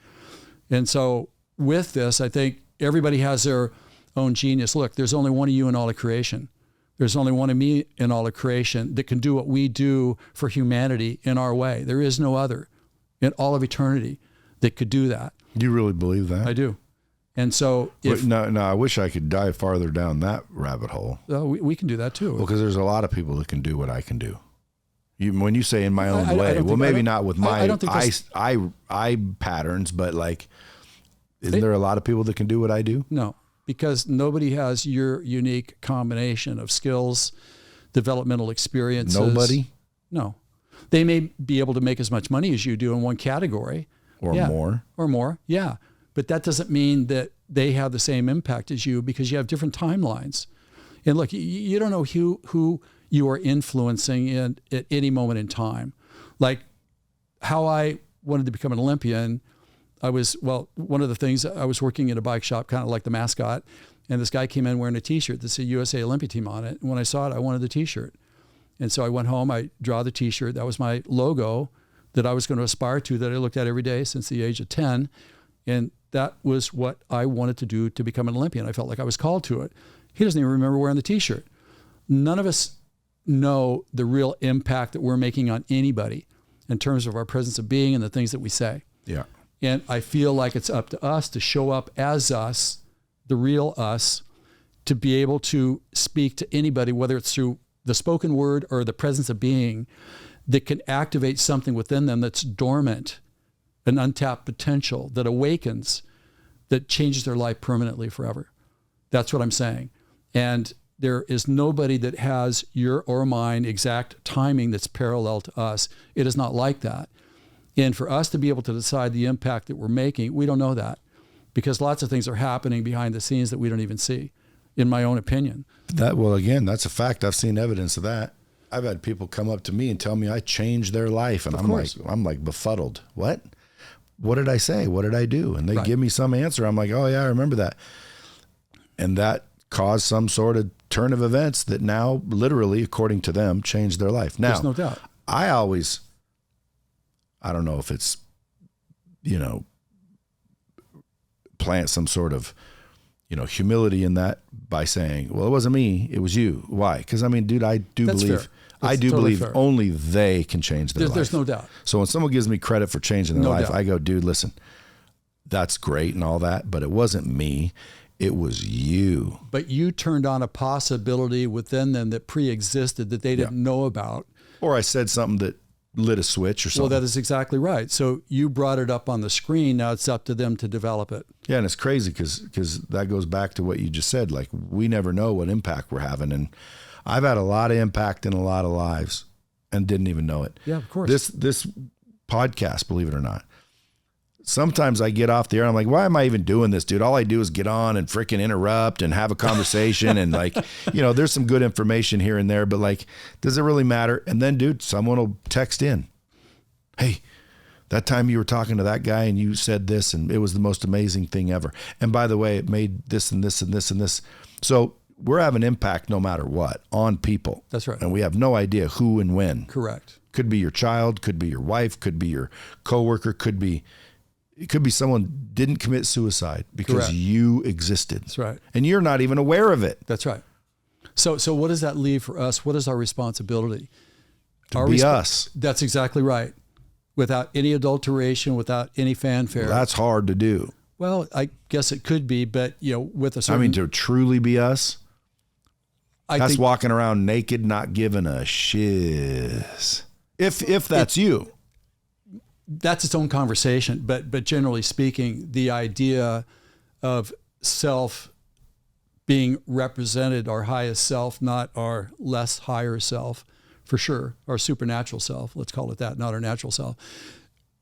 And so with this, I think everybody has their own genius. Look, there's only one of you in all of creation. There's only one of me in all of creation that can do what we do for humanity in our way. There is no other in all of eternity that could do that. You really believe that? I do. And so no, I wish I could dive farther down that rabbit hole. We can do that too. Well, because there's a lot of people that can do what I can do. When you say in my own way, well, maybe not with my eye patterns, but like, isn't there a lot of people that can do what I do? No, because nobody has your unique combination of skills, developmental experiences. Nobody? No. They may be able to make as much money as you do in one category. Or more. Or more, yeah. But that doesn't mean that they have the same impact as you, because you have different timelines. And look, you don't know who you are influencing at any moment in time. Like how I wanted to become an Olympian, one of the things, I was working in a bike shop, kind of like the mascot, and this guy came in wearing a T-shirt that said USA Olympia Team on it. And when I saw it, I wanted the T-shirt. And so I went home, I draw the T-shirt. That was my logo that I was going to aspire to, that I looked at every day since the age of 10. And that was what I wanted to do to become an Olympian. I felt like I was called to it. He doesn't even remember wearing the T-shirt. None of us know the real impact that we're making on anybody in terms of our presence of being and the things that we say. Yeah. And I feel like it's up to us to show up as us, the real us, to be able to speak to anybody, whether it's through the spoken word or the presence of being, that can activate something within them that's dormant, an untapped potential that awakens, that changes their life permanently forever. That's what I'm saying. And there is nobody that has your or mine exact timing that's parallel to us. It is not like that. And for us to be able to decide the impact that we're making, we don't know that, because lots of things are happening behind the scenes that we don't even see, in my own opinion. Again, that's a fact. I've seen evidence of that. I've had people come up to me and tell me I changed their life, and I'm like befuddled. What did I say? What did I do? And they give me some answer. I'm like, oh yeah, I remember that. And that caused some sort of turn of events that now literally, according to them, changed their life. Now, there's no doubt. I don't know if it's, plant some sort of, humility in that by saying, well, it wasn't me, it was you. Why? Because dude, I do believe fair. Only they can change their life. There's no doubt. So when someone gives me credit for changing their life, I go, dude, listen, that's great and all that, but it wasn't me, it was you. But you turned on a possibility within them that pre-existed that they didn't know about. Or I said something that lit a switch or something. Well, that is exactly right. So you brought it up on the screen. Now it's up to them to develop it. Yeah, and it's crazy because that goes back to what you just said. Like, we never know what impact we're having. And I've had a lot of impact in a lot of lives and didn't even know it. Yeah, of course. This podcast, believe it or not, sometimes I get off the air and I'm like, why am I even doing this, dude? All I do is get on and freaking interrupt and have a conversation. And like, there's some good information here and there, but like, does it really matter? And then, dude, someone will text in, hey, that time you were talking to that guy and you said this, and it was the most amazing thing ever. And by the way, it made this and this and this and this. So we're having impact no matter what on people. That's right. And we have no idea who and when. Correct. Could be your child, could be your wife, could be your coworker, it could be someone didn't commit suicide because Correct. You existed. That's right. And you're not even aware of it. That's right. So what does that leave for us? What is our responsibility? To be us. That's exactly right. Without any adulteration, without any fanfare. Well, that's hard to do. Well, I guess it could be, but with a certain... to truly be us, that's walking around naked, not giving a shiz. If that's you. That's its own conversation, but generally speaking, the idea of self being represented our highest self, not our less higher self, for sure. Our supernatural self, let's call it that, not our natural self.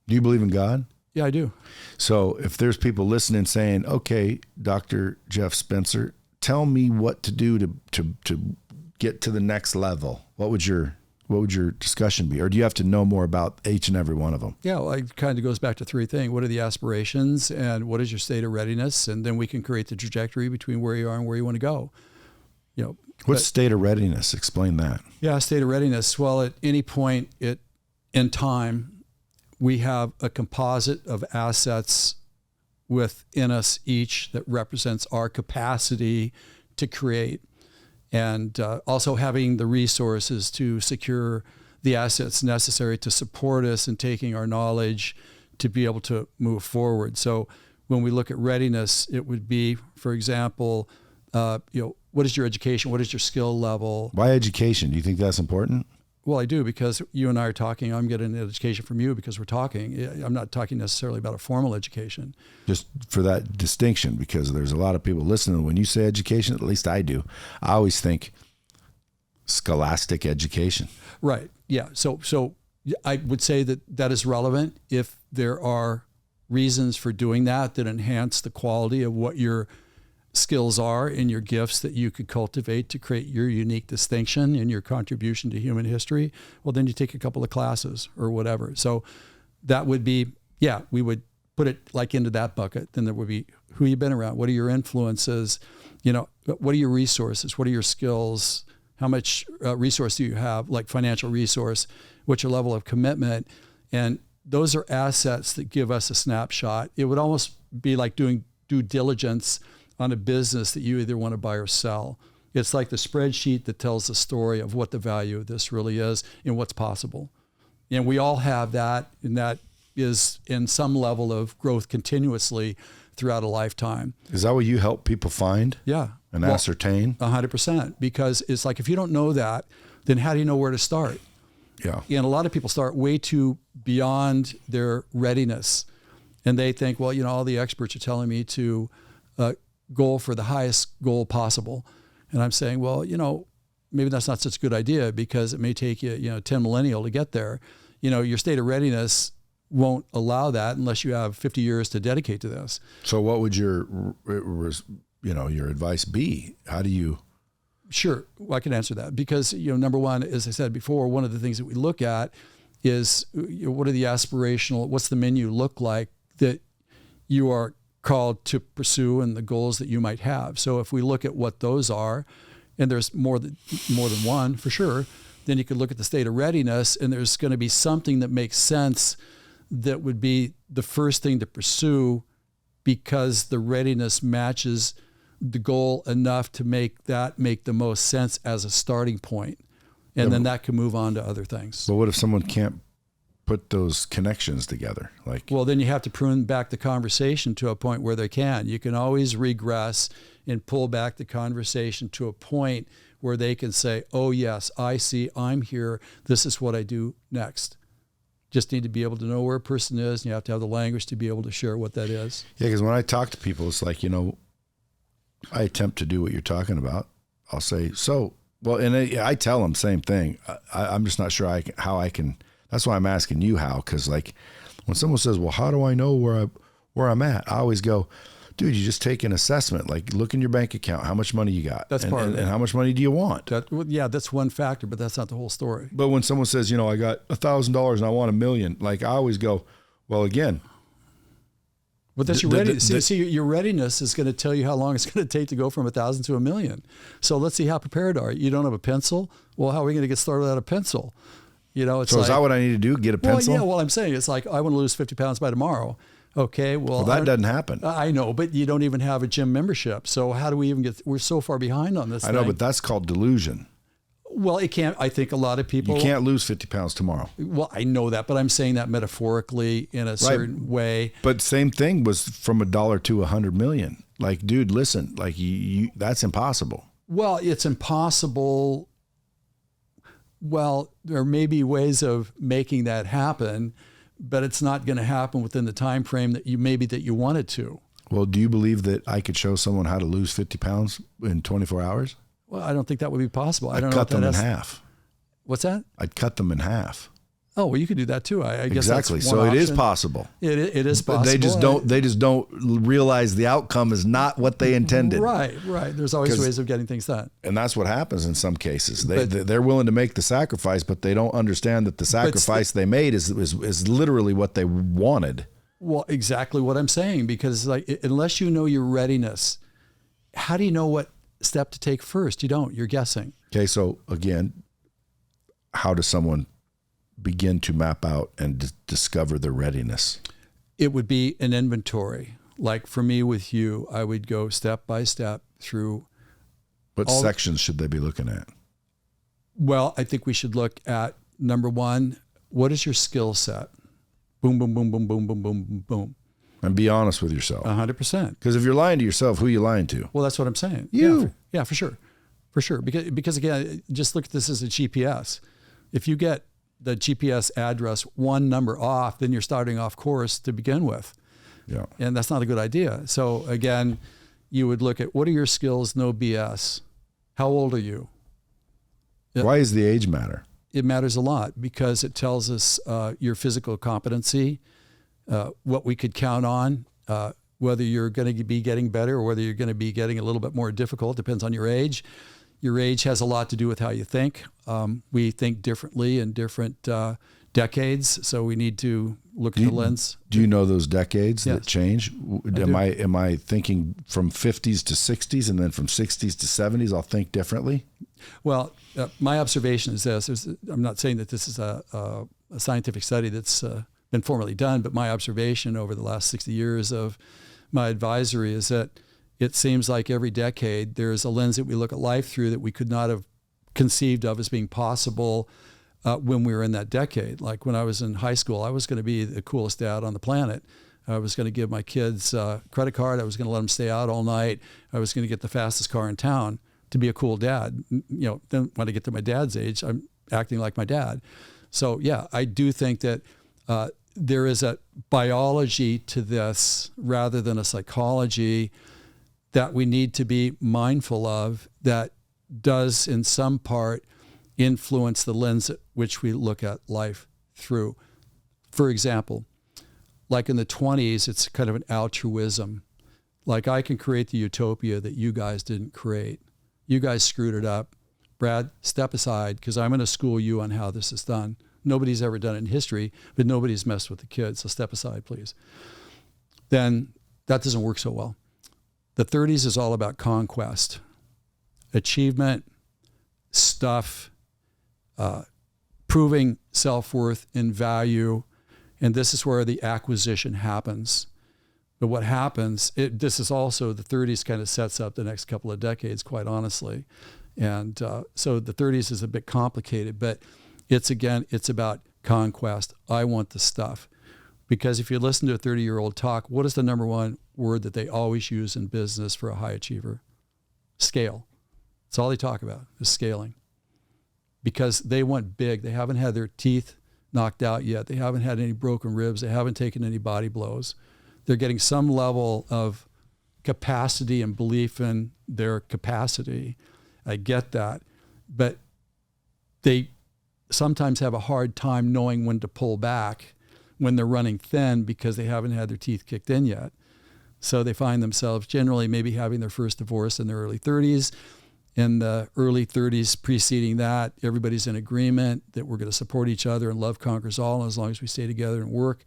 Do you believe in God? Yeah, I do. So if there's people listening saying, okay, Dr. Jeff Spencer, tell me what to do to get to the next level, what would your discussion be? Or do you have to know more about each and every one of them? Yeah, well, it kind of goes back to three things. What are the aspirations and what is your state of readiness? And then we can create the trajectory between where you are and where you want to go. What's state of readiness? Explain that. Yeah, state of readiness. Well, at any point in time, we have a composite of assets within us each that represents our capacity to create, and also having the resources to secure the assets necessary to support us in taking our knowledge to be able to move forward. So when we look at readiness, it would be, for example, what is your education? What is your skill level? Why education? Do you think that's important? Well, I do, because you and I are talking. I'm getting an education from you because we're talking. I'm not talking necessarily about a formal education. Just for that distinction, because there's a lot of people listening. When you say education, at least I do, I always think scholastic education. Right. Yeah. So I would say that is relevant if there are reasons for doing that enhance the quality of what your skills are and your gifts that you could cultivate to create your unique distinction and your contribution to human history. Well, then you take a couple of classes or whatever. So that would be, we would put it like into that bucket. Then there would be who you've been around. What are your influences? What are your resources? What are your skills? How much resource do you have, like financial resource? What's your level of commitment? And those are assets that give us a snapshot. It would almost be like doing due diligence on a business that you either want to buy or sell. It's like the spreadsheet that tells the story of what the value of this really is and what's possible. And we all have that, and that is in some level of growth continuously throughout a lifetime. Is that what you help people find? Yeah. And ascertain? 100%. Because it's like, if you don't know that, then how do you know where to start? Yeah. And a lot of people start way too beyond their readiness. And they think, well, all the experts are telling me to goal for the highest goal possible. And I'm saying, well, maybe that's not such a good idea, because it may take you, 10 millennial to get there. Your state of readiness won't allow that unless you have 50 years to dedicate to this. So what would your advice be? How do you? Sure. Well, I can answer that, because, number one, as I said before, one of the things that we look at is what are the what's the menu look like that you are called to pursue and the goals that you might have. So if we look at what those are, and there's more than one for sure, then you could look at the state of readiness, and there's going to be something that makes sense that would be the first thing to pursue, because the readiness matches the goal enough to make the most sense as a starting point. And then that can move on to other things. But what if someone can't put those connections together? Well, then you have to prune back the conversation to a point where they can. You can always regress and pull back the conversation to a point where they can say, oh yes, I see, I'm here, this is what I do next. Just need to be able to know where a person is, and you have to have the language to be able to share what that is. Yeah, because when I talk to people, it's like, I attempt to do what you're talking about. I'll say, and I tell them same thing. I'm just not sure how I can. That's why I'm asking you how, because like when someone says, well, how do I know where I'm at? I always go, dude, you just take an assessment. Like, look in your bank account, how much money you got. That's part of it. And how much money do you want? That's one factor, but that's not the whole story. But when someone says, I got $1,000 and I want $1 million, like I always go, well, again. But that's your readiness. See, your readiness is going to tell you how long it's going to take to go from 1,000 to 1 million. So let's see how prepared are you. You don't have a pencil? Well, how are we going to get started without a pencil? It's so is that what I need to do? Get a pencil? Well, I'm saying it's like, I want to lose 50 pounds by tomorrow. Okay, well that doesn't happen. I know, but you don't even have a gym membership. So how do we even we're so far behind on this thing. I know, but that's called delusion. Well, it can't. I think a lot of people. You can't lose 50 pounds tomorrow. Well, I know that, but I'm saying that metaphorically in a certain way. But same thing was from $1 to 100 million. Like, dude, listen, like you that's impossible. Well, it's impossible. Well, there may be ways of making that happen, but it's not going to happen within the time frame that you want it to. Well, do you believe that I could show someone how to lose 50 pounds in 24 hours? Well, I don't think that would be possible. I'd cut them in half. What's that? I'd cut them in half. Oh, well, you could do that too. I guess exactly. That's so one it is option. possible. It is possible. But they just don't realize the outcome is not what they intended. Right. There's always ways of getting things done. And that's what happens in some cases. They're willing to make the sacrifice, but they don't understand that the sacrifice they made is literally what they wanted. Well, exactly what I'm saying, because unless you know your readiness, how do you know what step to take first? You don't. You're guessing. Okay, so again, how does someone begin to map out and discover their readiness? It would be an inventory. Like for me with you, I would go step by step through. What sections should they be looking at? Well, I think we should look at, number one, what is your skill set? Boom, boom, boom, boom, boom, boom, boom, boom, boom. And be honest with yourself. 100%. Because if you're lying to yourself, who are you lying to? Well, that's what I'm saying. You. Yeah, for sure. For sure. Because again, just look at this as a GPS. If you get the GPS address one number off, then you're starting off course to begin with. Yeah. And that's not a good idea. So again, you would look at, what are your skills? No BS. How old are you? Why does the age matter? It matters a lot because it tells us your physical competency, what we could count on, whether you're going to be getting better or whether you're going to be getting a little bit more difficult, depends on your age. Your age has a lot to do with how you think. We think differently in different decades, so we need to look at the lens. Do you know those decades Yes. that change? Am I thinking from 50s to 60s and then from 60s to 70s I'll think differently? Well, my observation is this. I'm not saying that this is a scientific study that's been formally done, but my observation over the last 60 years of my advisory is that it seems like every decade there's a lens that we look at life through that we could not have conceived of as being possible when we were in that decade. Like when I was in high school, I was going to be the coolest dad on the planet. I was going to give my kids a credit card. I was going to let them stay out all night. I was going to get the fastest car in town to be a cool dad. Then when I get to my dad's age, I'm acting like my dad. So yeah, I do think that there is a biology to this rather than a psychology that we need to be mindful of that does in some part influence the lens at which we look at life through. For example, like in the 20s, it's kind of an altruism. Like I can create the utopia that you guys didn't create. You guys screwed it up. Brad, step aside because I'm going to school you on how this is done. Nobody's ever done it in history, but nobody's messed with the kids. So step aside, please. Then that doesn't work so well. The 30s is all about conquest, achievement, stuff, proving self-worth and value. And this is where the acquisition happens. But what happens, this is also, the 30s kind of sets up the next couple of decades, quite honestly. And so the 30s is a bit complicated, but it's about conquest. I want the stuff. Because if you listen to a 30-year-old talk, what is the number one word that they always use in business for a high achiever? Scale. That's all they talk about is scaling. Because they want big. They haven't had their teeth knocked out yet. They haven't had any broken ribs. They haven't taken any body blows. They're getting some level of capacity and belief in their capacity. I get that. But they sometimes have a hard time knowing when to pull back when they're running thin because they haven't had their teeth kicked in yet. So they find themselves generally maybe having their first divorce in their early 30s. In the early 30s preceding that, everybody's in agreement that we're going to support each other and love conquers all. And as long as we stay together and work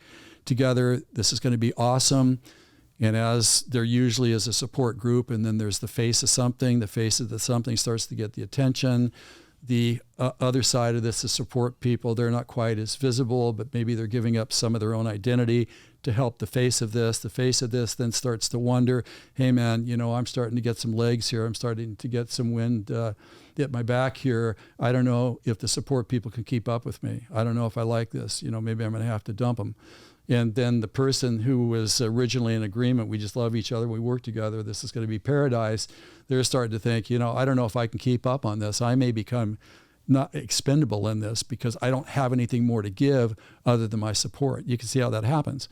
together, this is going to be awesome. And as there usually is a support group, and then there's the face of something, the face of the something starts to get the attention. The other side of this is support people. They're not quite as visible, but maybe they're giving up some of their own identity to help the face of this. The face of this then starts to wonder, hey man, I'm starting to get some legs here. I'm starting to get some wind at my back here. I don't know if the support people can keep up with me. I don't know if I like this. Maybe I'm going to have to dump them. And then the person who was originally in agreement, we just love each other, we work together, this is going to be paradise, they're starting to think, I don't know if I can keep up on this. I may become not expendable in this because I don't have anything more to give other than my support. You can see how that happens.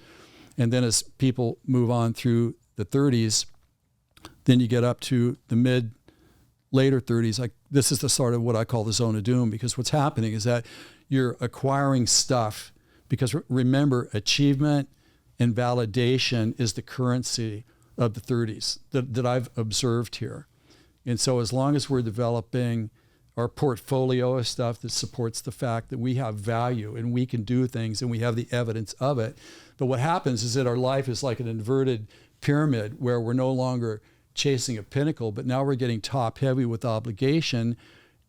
And then as people move on through the the 30s, then you get up to the later 30s. Like this is the sort of what I call the zone of doom, because what's happening is that you're acquiring stuff, because remember, achievement and validation is the currency of the 30s that I've observed here. And so as long as we're developing our portfolio of stuff that supports the fact that we have value and we can do things and we have the evidence of it. But what happens is that our life is like an inverted pyramid where we're no longer chasing a pinnacle, but now we're getting top heavy with obligation.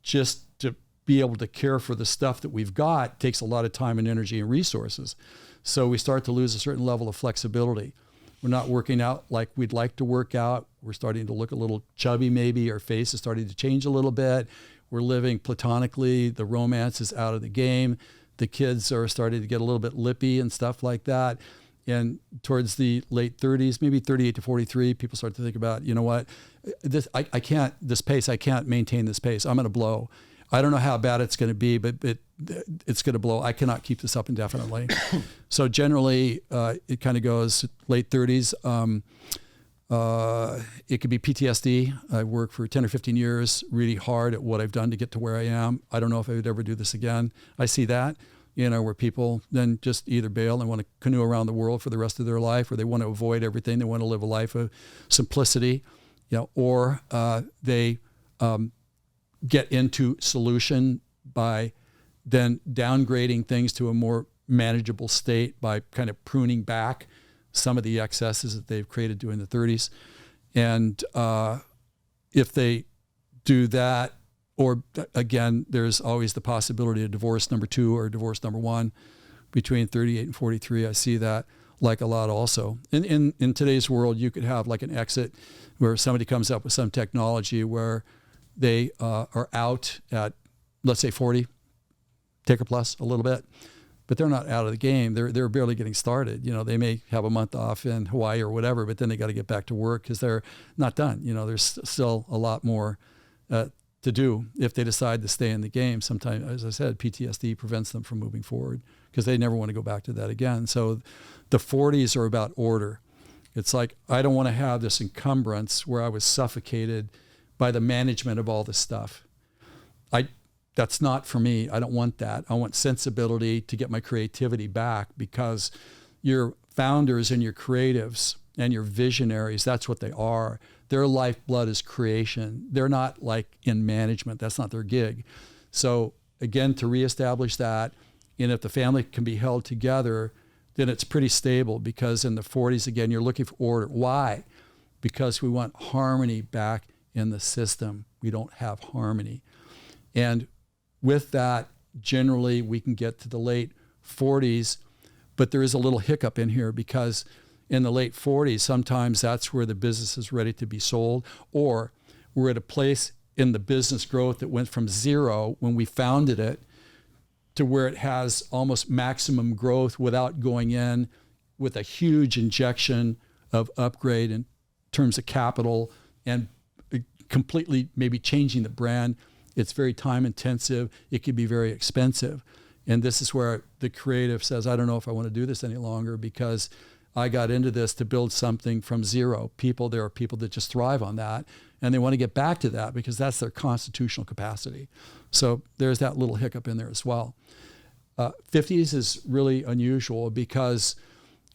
Just to be able to care for the stuff that we've got takes a lot of time and energy and resources. So we start to lose a certain level of flexibility. We're not working out like we'd like to work out. We're starting to look a little chubby maybe. Our face is starting to change a little bit. We're living platonically. The romance is out of the game. The kids are starting to get a little bit lippy and stuff like that. And towards the late 30s, maybe 38 to 43, people start to think about, you know what, I can't maintain this pace. I'm going to blow. I don't know how bad it's going to be, but it's going to blow. I cannot keep this up indefinitely. So generally, it kind of goes late 30s. It could be PTSD. I worked for 10 or 15 years really hard at what I've done to get to where I am. I don't know if I would ever do this again. I see that, where people then just either bail and want to canoe around the world for the rest of their life, or they want to avoid everything. They want to live a life of simplicity, or they get into solution by then downgrading things to a more manageable state by kind of pruning back some of the excesses that they've created during the 30s. And if they do that, or again, there's always the possibility of divorce number 2 or divorce number 1 between 38 and 43. I see that like a lot also. In today's world, you could have like an exit where somebody comes up with some technology where they are out at, let's say 40, take a plus a little bit, but they're not out of the game. They're barely getting started. They may have a month off in Hawaii or whatever, but then they got to get back to work because they're not done. There's still a lot more to do if they decide to stay in the game. Sometimes, as I said, PTSD prevents them from moving forward because they never want to go back to that again. So the 40s are about order. It's like, I don't want to have this encumbrance where I was suffocated by the management of all this stuff. That's not for me. I don't want that. I want sensibility to get my creativity back, because your founders and your creatives and your visionaries, that's what they are. Their lifeblood is creation. They're not like in management. That's not their gig. So again, to reestablish that, and if the family can be held together, then it's pretty stable, because in the 40s, again, you're looking for order. Why? Because we want harmony back in the system. We don't have harmony. And with that, generally, we can get to the late 40s, but there is a little hiccup in here, because in the late 40s, sometimes that's where the business is ready to be sold, or we're at a place in the business growth that went from 0 when we founded it to where it has almost maximum growth without going in with a huge injection of upgrade in terms of capital and completely maybe changing the brand. It's very time intensive. It can be very expensive. And this is where the creative says, I don't know if I want to do this any longer, because I got into this to build something from 0. There are people that just thrive on that, and they want to get back to that because that's their constitutional capacity. So there's that little hiccup in there as well. 50s is really unusual, because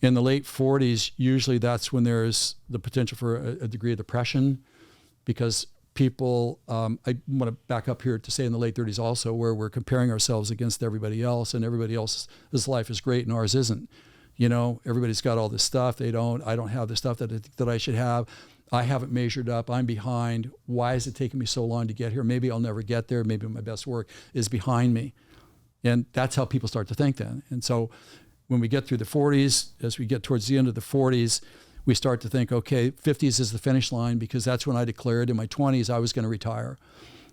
in the late 40s, usually that's when there's the potential for a degree of depression, because people, I want to back up here to say in the late 30s also, where we're comparing ourselves against everybody else, and everybody else's life is great and ours isn't. Everybody's got all this stuff. I don't have the stuff that I should have. I haven't measured up. I'm behind. Why is it taking me so long to get here? Maybe I'll never get there. Maybe my best work is behind me. And that's how people start to think then. And so when we get through the 40s, as we get towards the end of the 40s, we start to think, okay, 50s is the finish line, because that's when I declared in my 20s I was going to retire.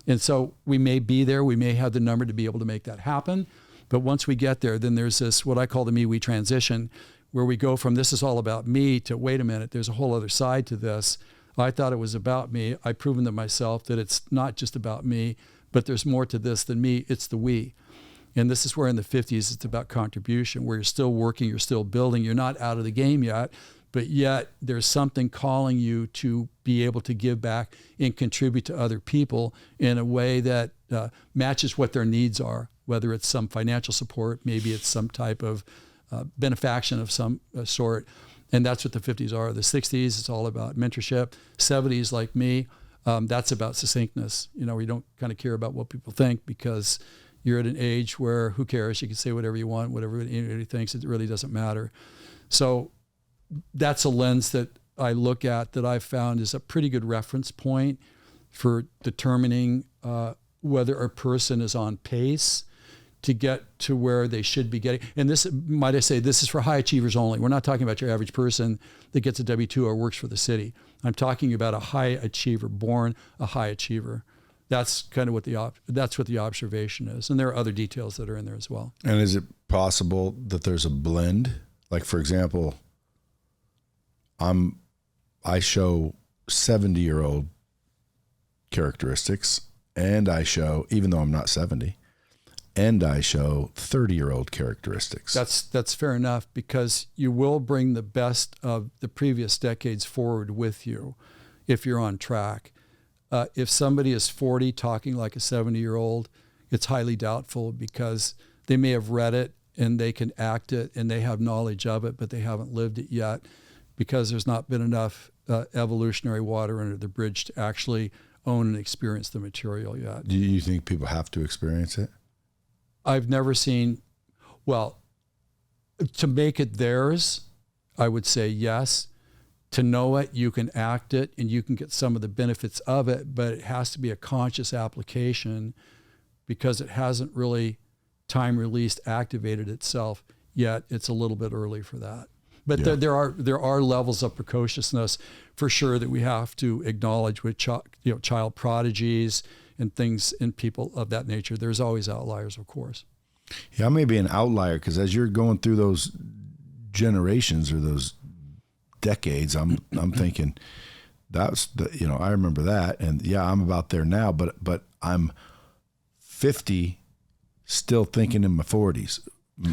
And so we may be there. We may have the number to be able to make that happen. But once we get there, then there's this, what I call the me-we transition, where we go from this is all about me to, wait a minute, there's a whole other side to this. I thought it was about me. I've proven to myself that it's not just about me, but there's more to this than me. It's the we. And this is where in the 50s, it's about contribution, where you're still working, you're still building. You're not out of the game yet, but yet there's something calling you to be able to give back and contribute to other people in a way that matches what their needs are, whether it's some financial support, maybe it's some type of benefaction of some sort. And that's what the 50s are. The 60s, it's all about mentorship. 70s, like me, that's about succinctness. You know, we don't kind of care about what people think because you're at an age where who cares? You can say whatever you want, whatever anybody thinks, it really doesn't matter. So that's a lens that I look at that I've found is a pretty good reference point for determining whether a person is on pace to get to where they should be getting. And this, might I say, this is for high achievers only. We're not talking about your average person that gets a W-2 or works for the city. I'm talking about a high achiever, born a high achiever. That's kind of what that's what the observation is. And there are other details that are in there as well. And is it possible that there's a blend? Like, for example, I show 70-year-old characteristics, and I show, even though I'm not 70, and I show 30-year-old characteristics. That's fair enough, because you will bring the best of the previous decades forward with you if you're on track. If somebody is 40 talking like a 70-year-old, it's highly doubtful, because they may have read it and they can act it and they have knowledge of it, but they haven't lived it yet, because there's not been enough evolutionary water under the bridge to actually own and experience the material yet. Do you think people have to experience it? I've never seen, well, to make it theirs, I would say yes. To know it, you can act it and you can get some of the benefits of it, but it has to be a conscious application, because it hasn't really time released activated itself yet. It's a little bit early for that. But yeah, there are levels of precociousness for sure that we have to acknowledge with child prodigies and things in people of that nature. There's always outliers, of course. Yeah, I may be an outlier, because as you're going through those generations or those decades, I'm thinking that's the, I remember that, and yeah, I'm about there now, but I'm 50 still thinking in my 40s.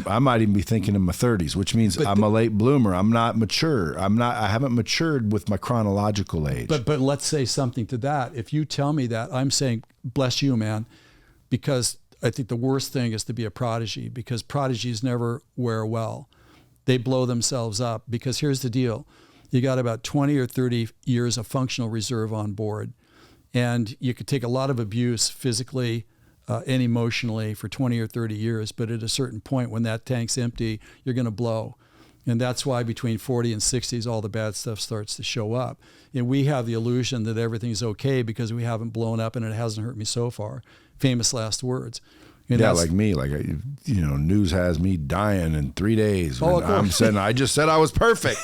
I might even be thinking in my 30s, which means I'm a late bloomer. I'm not mature. I haven't matured with my chronological age. But let's say something to that. If you tell me that, I'm saying, bless you, man, because I think the worst thing is to be a prodigy, because prodigies never wear well. They blow themselves up, because here's the deal. You got about 20 or 30 years of functional reserve on board, and you could take a lot of abuse physically and emotionally for 20 or 30 years, but at a certain point when that tank's empty, you're going to blow. And that's why between 40 and 60s, all the bad stuff starts to show up. And we have the illusion that everything's okay because we haven't blown up and it hasn't hurt me so far. Famous last words. And yeah, like me, news has me dying in 3 days. I just said I was perfect.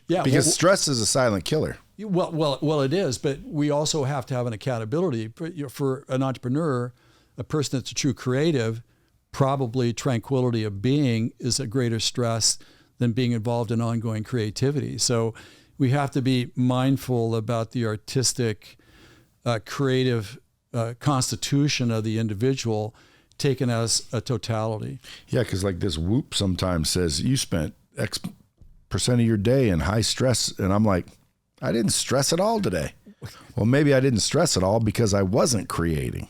Yeah, because stress is a silent killer. Well, it is, but we also have to have an accountability for an entrepreneur, a person that's a true creative. Probably tranquility of being is a greater stress than being involved in ongoing creativity. So we have to be mindful about the artistic, creative constitution of the individual taken as a totality. Yeah, because like this Whoop sometimes says you spent X percent of your day in high stress, and I'm like, I didn't stress at all today. Well, maybe I didn't stress at all because I wasn't creating.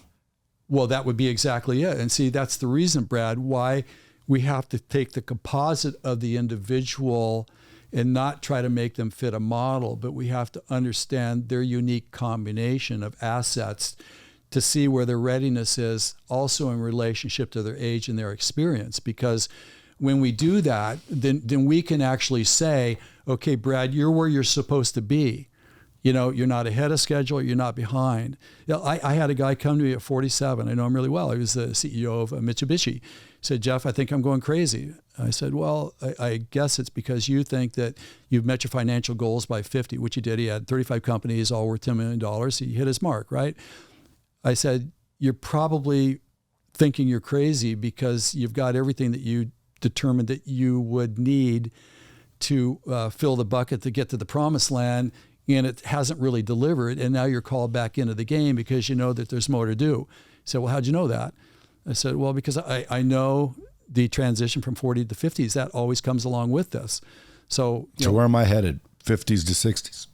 Well, that would be exactly it. And see, that's the reason, Brad, why we have to take the composite of the individual and not try to make them fit a model, but we have to understand their unique combination of assets to see where their readiness is also in relationship to their age and their experience. Because when we do that, then we can actually say, okay, Brad, you're where you're supposed to be. You're not ahead of schedule, you're not behind. I had a guy come to me at 47. I know him really well. He was the CEO of Mitsubishi. He said, Jeff, I think I'm going crazy. I said, well, I guess it's because you think that you've met your financial goals by 50, which he did. He had 35 companies, all worth $10 million. He hit his mark, right? I said, you're probably thinking you're crazy because you've got everything that you determined that you would need to fill the bucket to get to the promised land, and it hasn't really delivered, and now you're called back into the game because you know that there's more to do. He said, well, how'd you know that? I said, well, because I know the transition from 40 to 50s, that always comes along with this. So, So where am I headed? 50s to 60s.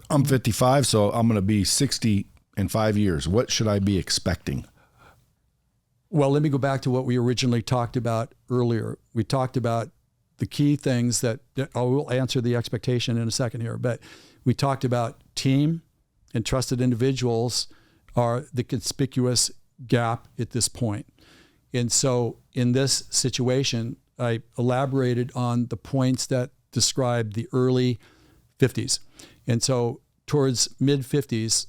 I'm 55, so I'm going to be 60 in 5 years. What should I be expecting? well, let me go back to what we originally talked about earlier. We talked about the key things that I will answer the expectation in a second here, but we talked about team and trusted individuals are the conspicuous gap at this point. And so in this situation, I elaborated on the points that describe the early 50s. And so towards mid 50s,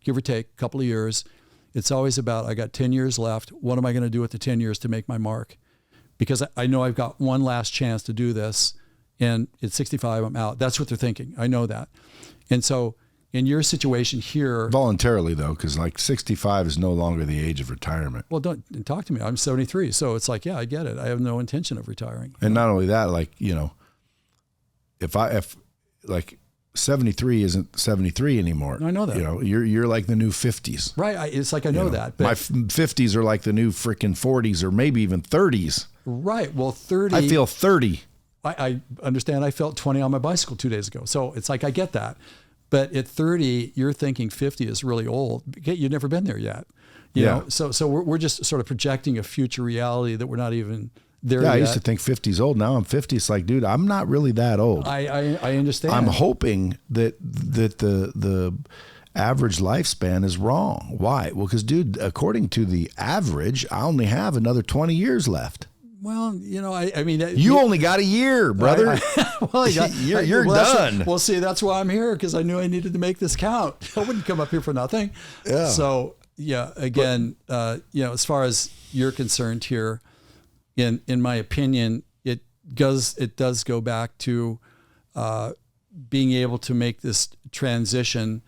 give or take a couple of years, it's always about, I got 10 years left. What am I going to do with the 10 years to make my mark? Because I know I've got one last chance to do this. And at 65, I'm out. That's what they're thinking. I know that. And so in your situation here. Voluntarily, though, because like 65 is no longer the age of retirement. Well, don't talk to me. I'm 73. So it's like, yeah, I get it. I have no intention of retiring. And not only that, like, if like 73 isn't 73 anymore. I know that. You're like the new 50s. Right. It's like, I know that. But my 50s are like the new freaking 40s or maybe even 30s. Right. Well, 30. I feel 30. I understand. I felt 20 on my bicycle 2 days ago. So it's like, I get that. But at 30, you're thinking 50 is really old. You've never been there yet. You know? So we're just sort of projecting a future reality that we're not even there yet. I used to think 50 is old. Now I'm 50. It's like, dude, I'm not really that old. I understand. I'm hoping that the average lifespan is wrong. Why? Well, because, dude, according to the average, I only have another 20 years left. Well, I mean, you only got a year, brother. You're done. Well, see, that's why I'm here, because I knew I needed to make this count. I wouldn't come up here for nothing. Yeah. So, again, as far as you're concerned here, in my opinion, it does go back to being able to make this transition.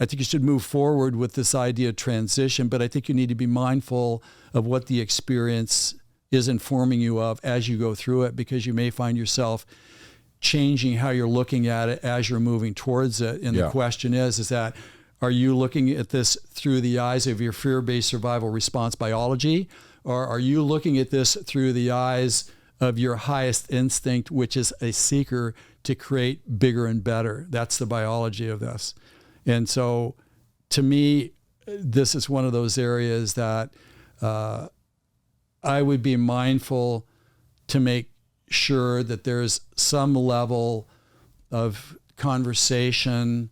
I think you should move forward with this idea of transition, but I think you need to be mindful of what the experience is informing you of as you go through it, because you may find yourself changing how you're looking at it as you're moving towards it. And the question is that, are you looking at this through the eyes of your fear-based survival response biology, or are you looking at this through the eyes of your highest instinct, which is a seeker to create bigger and better? That's the biology of this. And so to me, this is one of those areas that I would be mindful to make sure that there's some level of conversation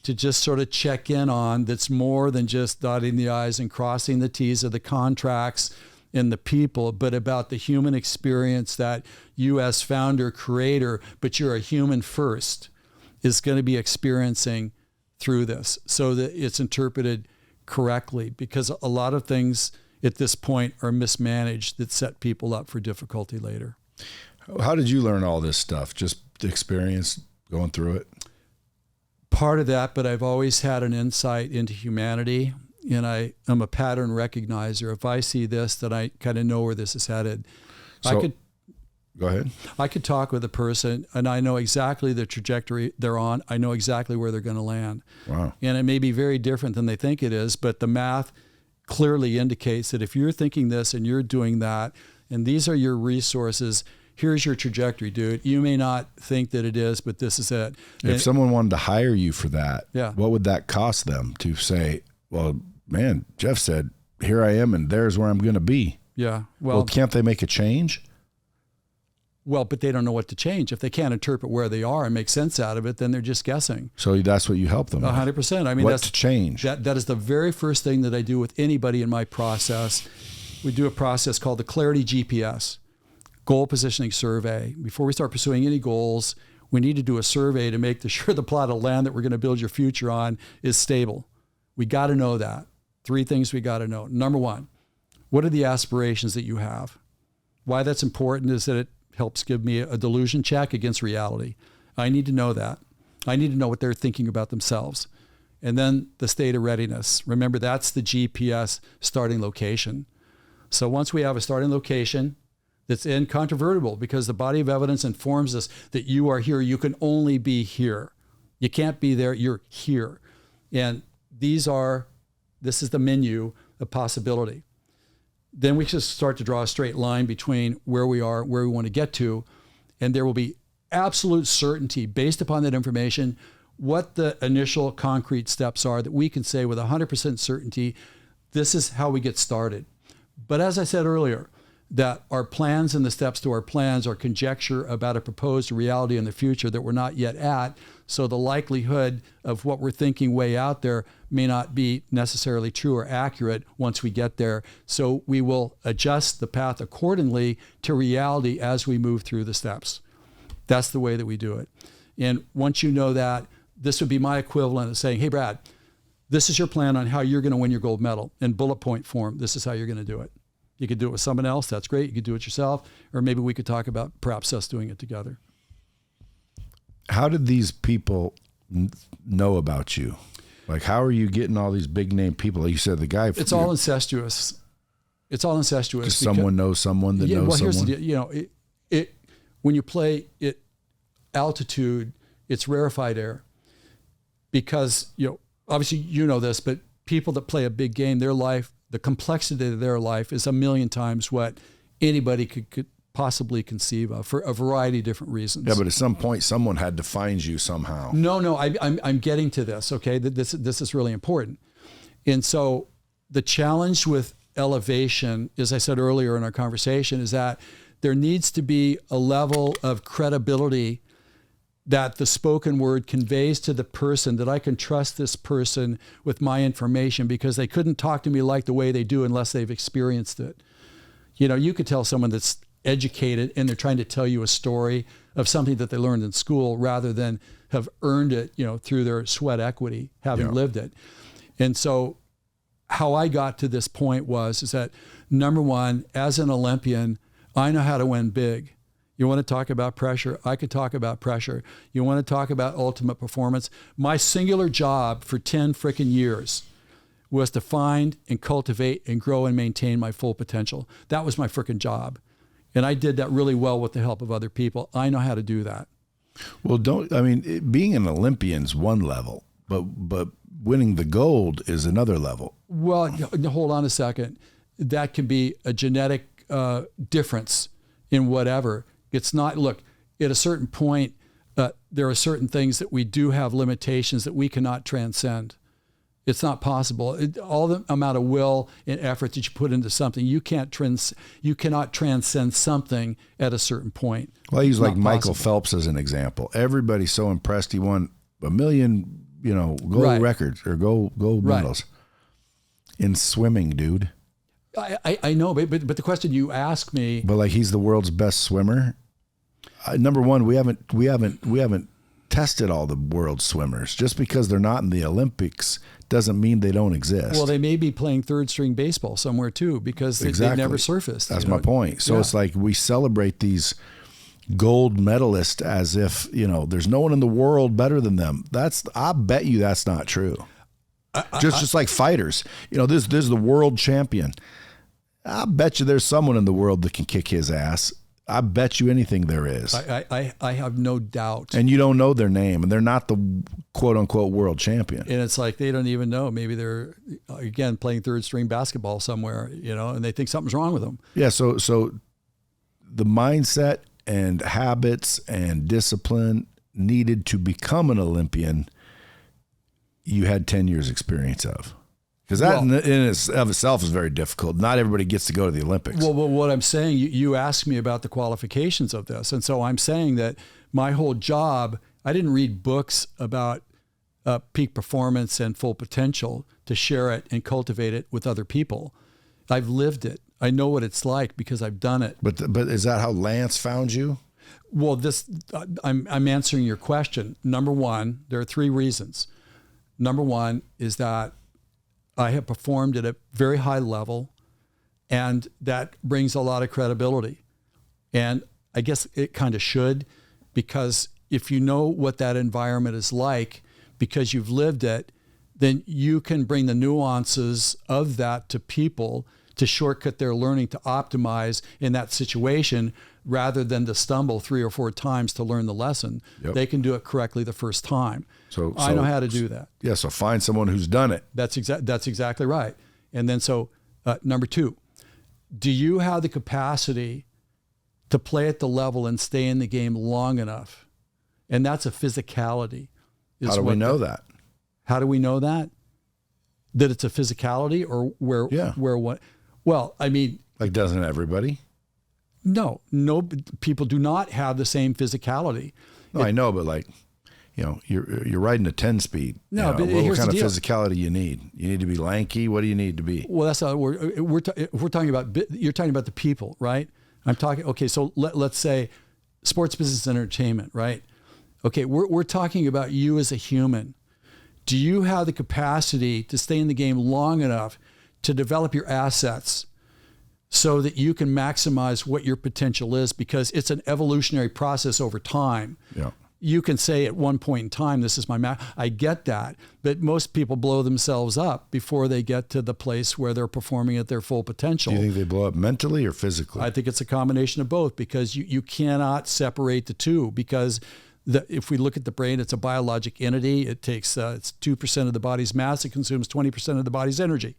to just sort of check in on, that's more than just dotting the I's and crossing the T's of the contracts and the people, but about the human experience that you as founder, creator, but you're a human first, is going to be experiencing through this, so that it's interpreted correctly, because a lot of things at this point are mismanaged that set people up for difficulty later. How did you learn all this stuff? Just experience going through it? Part of that, but I've always had an insight into humanity, and I am a pattern recognizer. If I see this, then I kind of know where this is headed. Go ahead. I could talk with a person and I know exactly the trajectory they're on. I know exactly where they're going to land. Wow. And it may be very different than they think it is, but the math clearly indicates that if you're thinking this and you're doing that, and these are your resources, here's your trajectory, dude. You may not think that it is, but this is it. If someone wanted to hire you for that, yeah, what would that cost them to say, well, man, Jeff said, here I am and there's where I'm going to be? Yeah. Well, can't they make a change? Well, but they don't know what to change. If they can't interpret where they are and make sense out of it, then they're just guessing. So that's what you help them with. 100%. I mean, what to change? That is the very first thing that I do with anybody in my process. We do a process called the Clarity GPS, Goal Positioning Survey. Before we start pursuing any goals, we need to do a survey to make sure the plot of land that we're going to build your future on is stable. We got to know that. 3 things we got to know. Number 1, what are the aspirations that you have? Why that's important is that it helps give me a delusion check against reality. I need to know that. I need to know what they're thinking about themselves. And then the state of readiness. Remember, that's the GPS starting location. So once we have a starting location that's incontrovertible, because the body of evidence informs us that you are here, you can only be here. You can't be there, you're here. And this is the menu of possibility. Then we just start to draw a straight line between where we are, where we want to get to, and there will be absolute certainty based upon that information, what the initial concrete steps are that we can say with 100% certainty, this is how we get started. But as I said earlier, that our plans and the steps to our plans are conjecture about a proposed reality in the future that we're not yet at. So the likelihood of what we're thinking way out there may not be necessarily true or accurate once we get there. So we will adjust the path accordingly to reality as we move through the steps. That's the way that we do it. And once you know that, this would be my equivalent of saying, hey, Brad, this is your plan on how you're going to win your gold medal in bullet point form. This is how you're going to do it. You could do it with someone else. That's great. You could do it yourself. Or maybe we could talk about perhaps us doing it together. How did these people know about you? Like, how are you getting all these big name people? Like you said, the guy. It's all incestuous. It's all incestuous. Because someone knows someone that knows someone. Here's the deal. You know, when you play at altitude, it's rarefied air. Because, you know, obviously you know this, but people that play a big game, their life, the complexity of their life is 1,000,000 times what anybody could possibly conceive of for a variety of different reasons. Yeah, but at some point, someone had to find you somehow. No, I'm getting to this. Okay, this is really important. And so the challenge with elevation, as I said earlier in our conversation, is that there needs to be a level of credibility that the spoken word conveys to the person, that I can trust this person with my information because they couldn't talk to me like the way they do unless they've experienced it. You know, you could tell someone that's educated and they're trying to tell you a story of something that they learned in school rather than have earned it, you know, through their sweat equity, having lived it. And so how I got to this point is that, number one, as an Olympian, I know how to win big. You want to talk about pressure? I could talk about pressure. You want to talk about ultimate performance? My singular job for 10 freaking years was to find and cultivate and grow and maintain my full potential. That was my freaking job. And I did that really well with the help of other people. I know how to do that. Well, being an Olympian's one level, but winning the gold is another level. Well, hold on a second. That can be a genetic difference in whatever. It's not, look, at a certain point, there are certain things that we do have limitations that we cannot transcend. It's not possible. All the amount of will and effort that you put into something, you cannot transcend something at a certain point. Well, I use like Michael Phelps as an example. Everybody's so impressed. He won 1 million, gold records or gold medals in swimming, dude. I know, but the question you ask me. But like, he's the world's best swimmer. Number one, we haven't tested all the world swimmers. Just because they're not in the Olympics doesn't mean they don't exist. Well, they may be playing third string baseball somewhere too, because they never surfaced. That's my point. So it's like we celebrate these gold medalists as if, there's no one in the world better than them. I bet you that's not true. Just like fighters, this is the world champion. I bet you there's someone in the world that can kick his ass. I bet you anything there is. I have no doubt. And you don't know their name, and they're not the quote unquote world champion. And it's like they don't even know. Maybe they're again playing third string basketball somewhere, and they think something's wrong with them. Yeah. So the mindset and habits and discipline needed to become an Olympian, you had 10 years experience of. Because that in of itself is very difficult. Not everybody gets to go to the Olympics. Well, what I'm saying, you asked me about the qualifications of this. And so I'm saying that my whole job, I didn't read books about peak performance and full potential to share it and cultivate it with other people. I've lived it. I know what it's like because I've done it. But is that how Lance found you? Well, I'm answering your question. Number one, there are 3 reasons. Number one is that I have performed at a very high level, and that brings a lot of credibility. And I guess it kind of should, because if you know what that environment is like, because you've lived it, then you can bring the nuances of that to people to shortcut their learning, to optimize in that situation, rather than to stumble 3 or 4 times to learn the lesson. Yep. They can do it correctly the first time. So I know how to do that. Yeah, so find someone who's done it. That's exactly right. And then number 2, do you have the capacity to play at the level and stay in the game long enough. And that's a physicality. How do we know that? How do we know that? That it's a physicality, or where what? Well, I mean, like, doesn't everybody? No, people do not have the same physicality. No, I know, but like, you know, you're riding a 10-speed. No, but what kind of deal. physicality you need? You need to be lanky. What do you need to be? Well, that's not we're talking about. You're talking about the people, right? I'm talking. Okay, so let's say sports, business, and entertainment, right? Okay, we're talking about you as a human. Do you have the capacity to stay in the game long enough to develop your assets so that you can maximize what your potential is? Because it's an evolutionary process over time. Yeah. You can say at one point in time, this is my max. I get that. But most people blow themselves up before they get to the place where they're performing at their full potential. Do you think they blow up mentally or physically? I think it's a combination of both, because you cannot separate the two, because if we look at the brain, it's a biologic entity. It takes, it's 2% of the body's mass. It consumes 20% of the body's energy.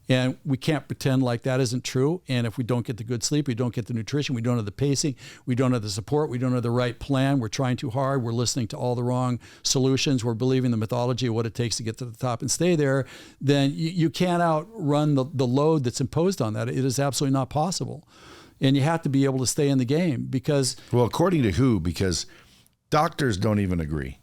And we can't pretend like that isn't true. And if we don't get the good sleep, we don't get the nutrition, we don't have the pacing, we don't have the support, we don't have the right plan, we're trying too hard, we're listening to all the wrong solutions, we're believing the mythology of what it takes to get to the top and stay there, then you can't outrun the load that's imposed on that. It is absolutely not possible. And you have to be able to stay in the game, because... Well, according to who? Because doctors don't even agree.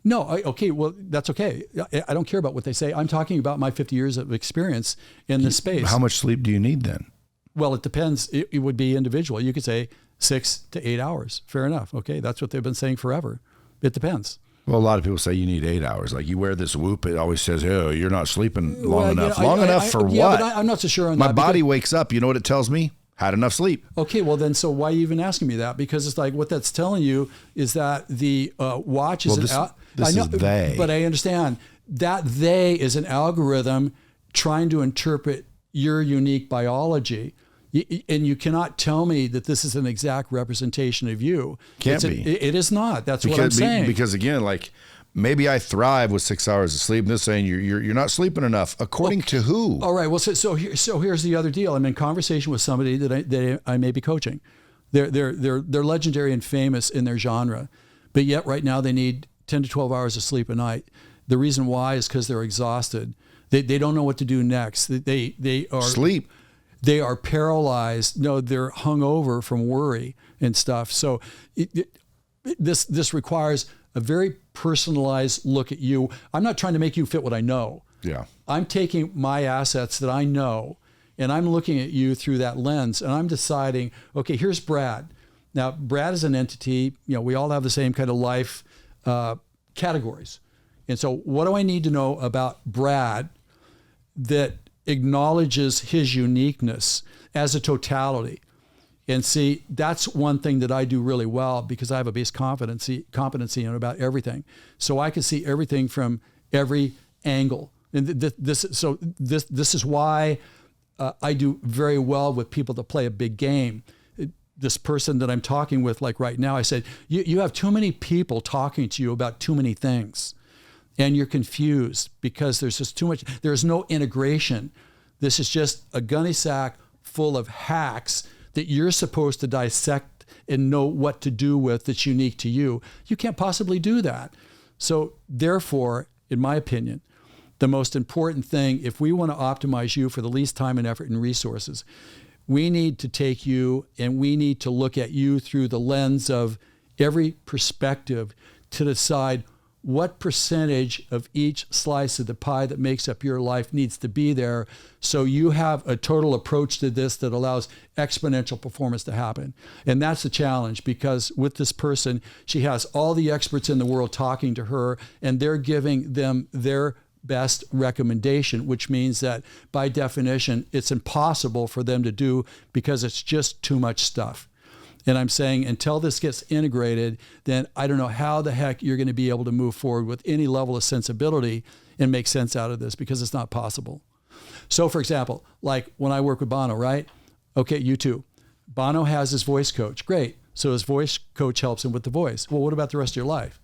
No, okay, well, that's okay. I don't care about what they say. I'm talking about my 50 years of experience in this space. How much sleep do you need then? Well, it depends. It would be individual. You could say 6 to 8 hours. Fair enough. Okay, that's what they've been saying forever. It depends. Well, a lot of people say you need 8 hours. Like, you wear this Whoop, it always says, oh, you're not sleeping long enough. Long enough for what? Yeah, but I'm not so sure on that. My body wakes up. You know what it tells me? Had enough sleep. Okay, well then, so why are you even asking me that? Because it's like, what that's telling you is that the watch is this is they. But I understand that they is an algorithm trying to interpret your unique biology. And you cannot tell me that this is an exact representation of you. Can't be. It is not. That's what I'm saying. Because again, like, maybe I thrive with 6 hours of sleep. And they're saying you're not sleeping enough. According to who? All right. Well, so here's the other deal. I'm in conversation with somebody that I may be coaching. They're legendary and famous in their genre, but yet right now they need 10 to 12 hours of sleep a night. The reason why is because they're exhausted. They don't know what to do next. They are sleep. They are paralyzed. No, they're hungover from worry and stuff. So this requires a very personalized look at you. I'm not trying to make you fit what I know. Yeah. I'm taking my assets that I know, and I'm looking at you through that lens, and I'm deciding, okay, here's Brad. Now, Brad is an entity. You know, we all have the same kind of life categories. And so what do I need to know about Brad that acknowledges his uniqueness as a totality? And see, that's one thing that I do really well, because I have a base competency in about everything. So I can see everything from every angle. And this is why I do very well with people that play a big game. This person that I'm talking with, like right now, I said, you have too many people talking to you about too many things. And you're confused because there's just too much. There's no integration. This is just a gunny sack full of hacks that you're supposed to dissect and know what to do with that's unique to you. You can't possibly do that. So therefore, in my opinion, the most important thing, if we want to optimize you for the least time and effort and resources, we need to take you and we need to look at you through the lens of every perspective to decide what percentage of each slice of the pie that makes up your life needs to be there, so you have a total approach to this that allows exponential performance to happen. And that's the challenge, because with this person, she has all the experts in the world talking to her, and they're giving them their best recommendation, which means that by definition, it's impossible for them to do because it's just too much stuff. And I'm saying, until this gets integrated, then I don't know how the heck you're going to be able to move forward with any level of sensibility and make sense out of this, because it's not possible. So for example, like when I work with Bono, right? Okay, you too. Bono has his voice coach. Great. So his voice coach helps him with the voice. Well, what about the rest of your life?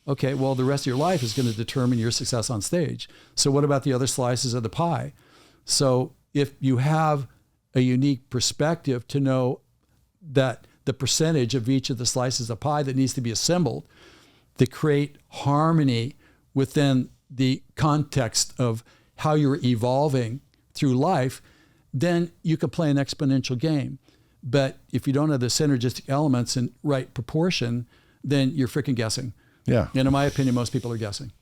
Okay, well, the rest of your life is going to determine your success on stage. So what about the other slices of the pie? So if you have a unique perspective to know the percentage of each of the slices of pie that needs to be assembled to create harmony within the context of how you're evolving through life, then you can play an exponential game. But if you don't have the synergistic elements in right proportion, then you're freaking guessing. Yeah. And in my opinion, most people are guessing.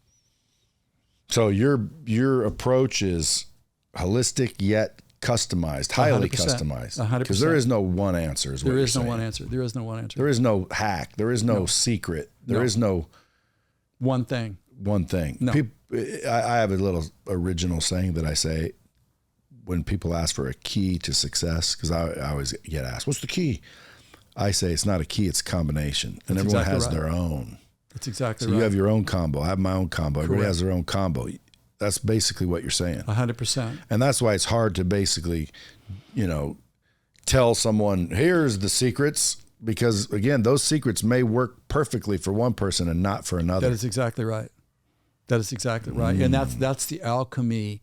So your approach is holistic yet customized, highly 100%, customized. 100%. Because there is no one answer. There is no one answer. There is no one answer. There is no hack. There is no secret. There is no one thing. One thing. No. I have a little original saying that I say when people ask for a key to success, because I always get asked, what's the key? I say it's not a key, it's a combination. And That's everyone exactly has right. their own. That's exactly So right. you have your own combo. I have my own combo. Everybody Correct. has their own combo. That's basically what you're saying. 100%. And that's why it's hard to basically, tell someone, here's the secrets, because again, those secrets may work perfectly for one person and not for another. That is exactly right. That is exactly right. And that's the alchemy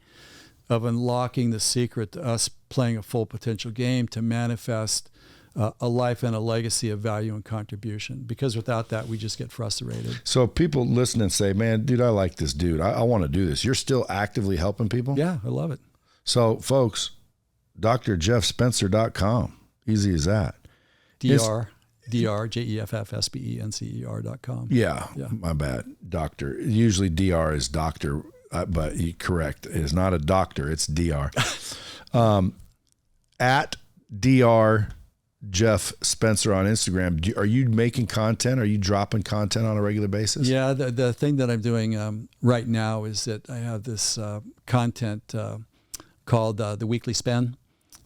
of unlocking the secret to us playing a full potential game to manifest a life and a legacy of value and contribution. Because without that, we just get frustrated. So people listen and say, man, dude, I like this dude. I want to do this. You're still actively helping people? Yeah, I love it. So folks, drjeffspencer.com. Easy as that. DRJEFFSPENCER.com. Yeah, my bad. Doctor. Usually DR is doctor, but correct. It is not a doctor. It's DR. At DR Jeff Spencer on Instagram. Are you making content? Are you dropping content on a regular basis? Yeah, the thing that I'm doing right now is that I have this content called The Weekly Spin,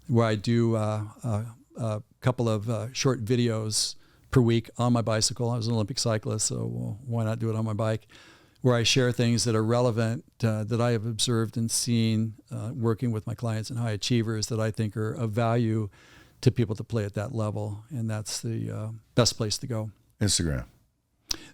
where I do a couple of short videos per week on my bicycle. I was an Olympic cyclist, so why not do it on my bike, where I share things that are relevant that I have observed and seen working with my clients and high achievers that I think are of value to people to play at that level. And that's the best place to go. Instagram.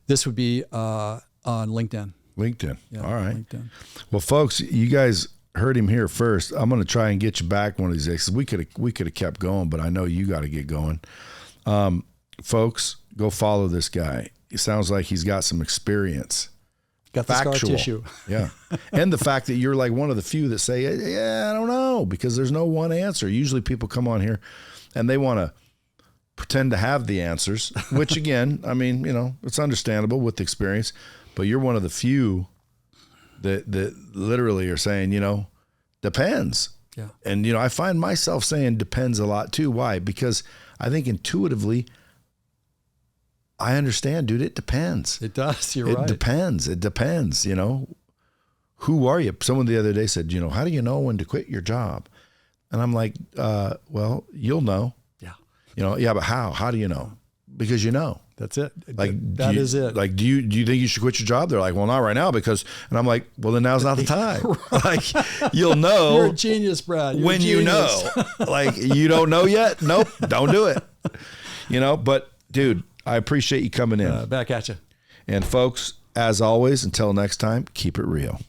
This would be on LinkedIn. LinkedIn. Yeah, all right. LinkedIn. Well, folks, you guys heard him here first. I'm going to try and get you back one of these days. We could have kept going, but I know you got to get going. Folks, go follow this guy. It sounds like he's got some experience. Got the scar tissue. Yeah. And the fact that you're like one of the few that say, yeah, I don't know, because there's no one answer. Usually people come on here and they want to pretend to have the answers, which again, I mean, it's understandable with experience, but you're one of the few that literally are saying, depends. Yeah. And, I find myself saying depends a lot too. Why? Because I think intuitively, I understand, dude, it depends. It does. You're right. It depends, Who are you? Someone the other day said, how do you know when to quit your job? And I'm like, well, you'll know. Yeah. Yeah, but how? How do you know? Because you know. That's it. Like that is it. Like, do you think you should quit your job? They're like, well, not right now because, and I'm like, well, then now's not the time. Like, you'll know. You're a genius, Brad. You're when you know. Like, you don't know yet? Nope, don't do it. But dude, I appreciate you coming in. Back at you. And folks, as always, until next time, keep it real.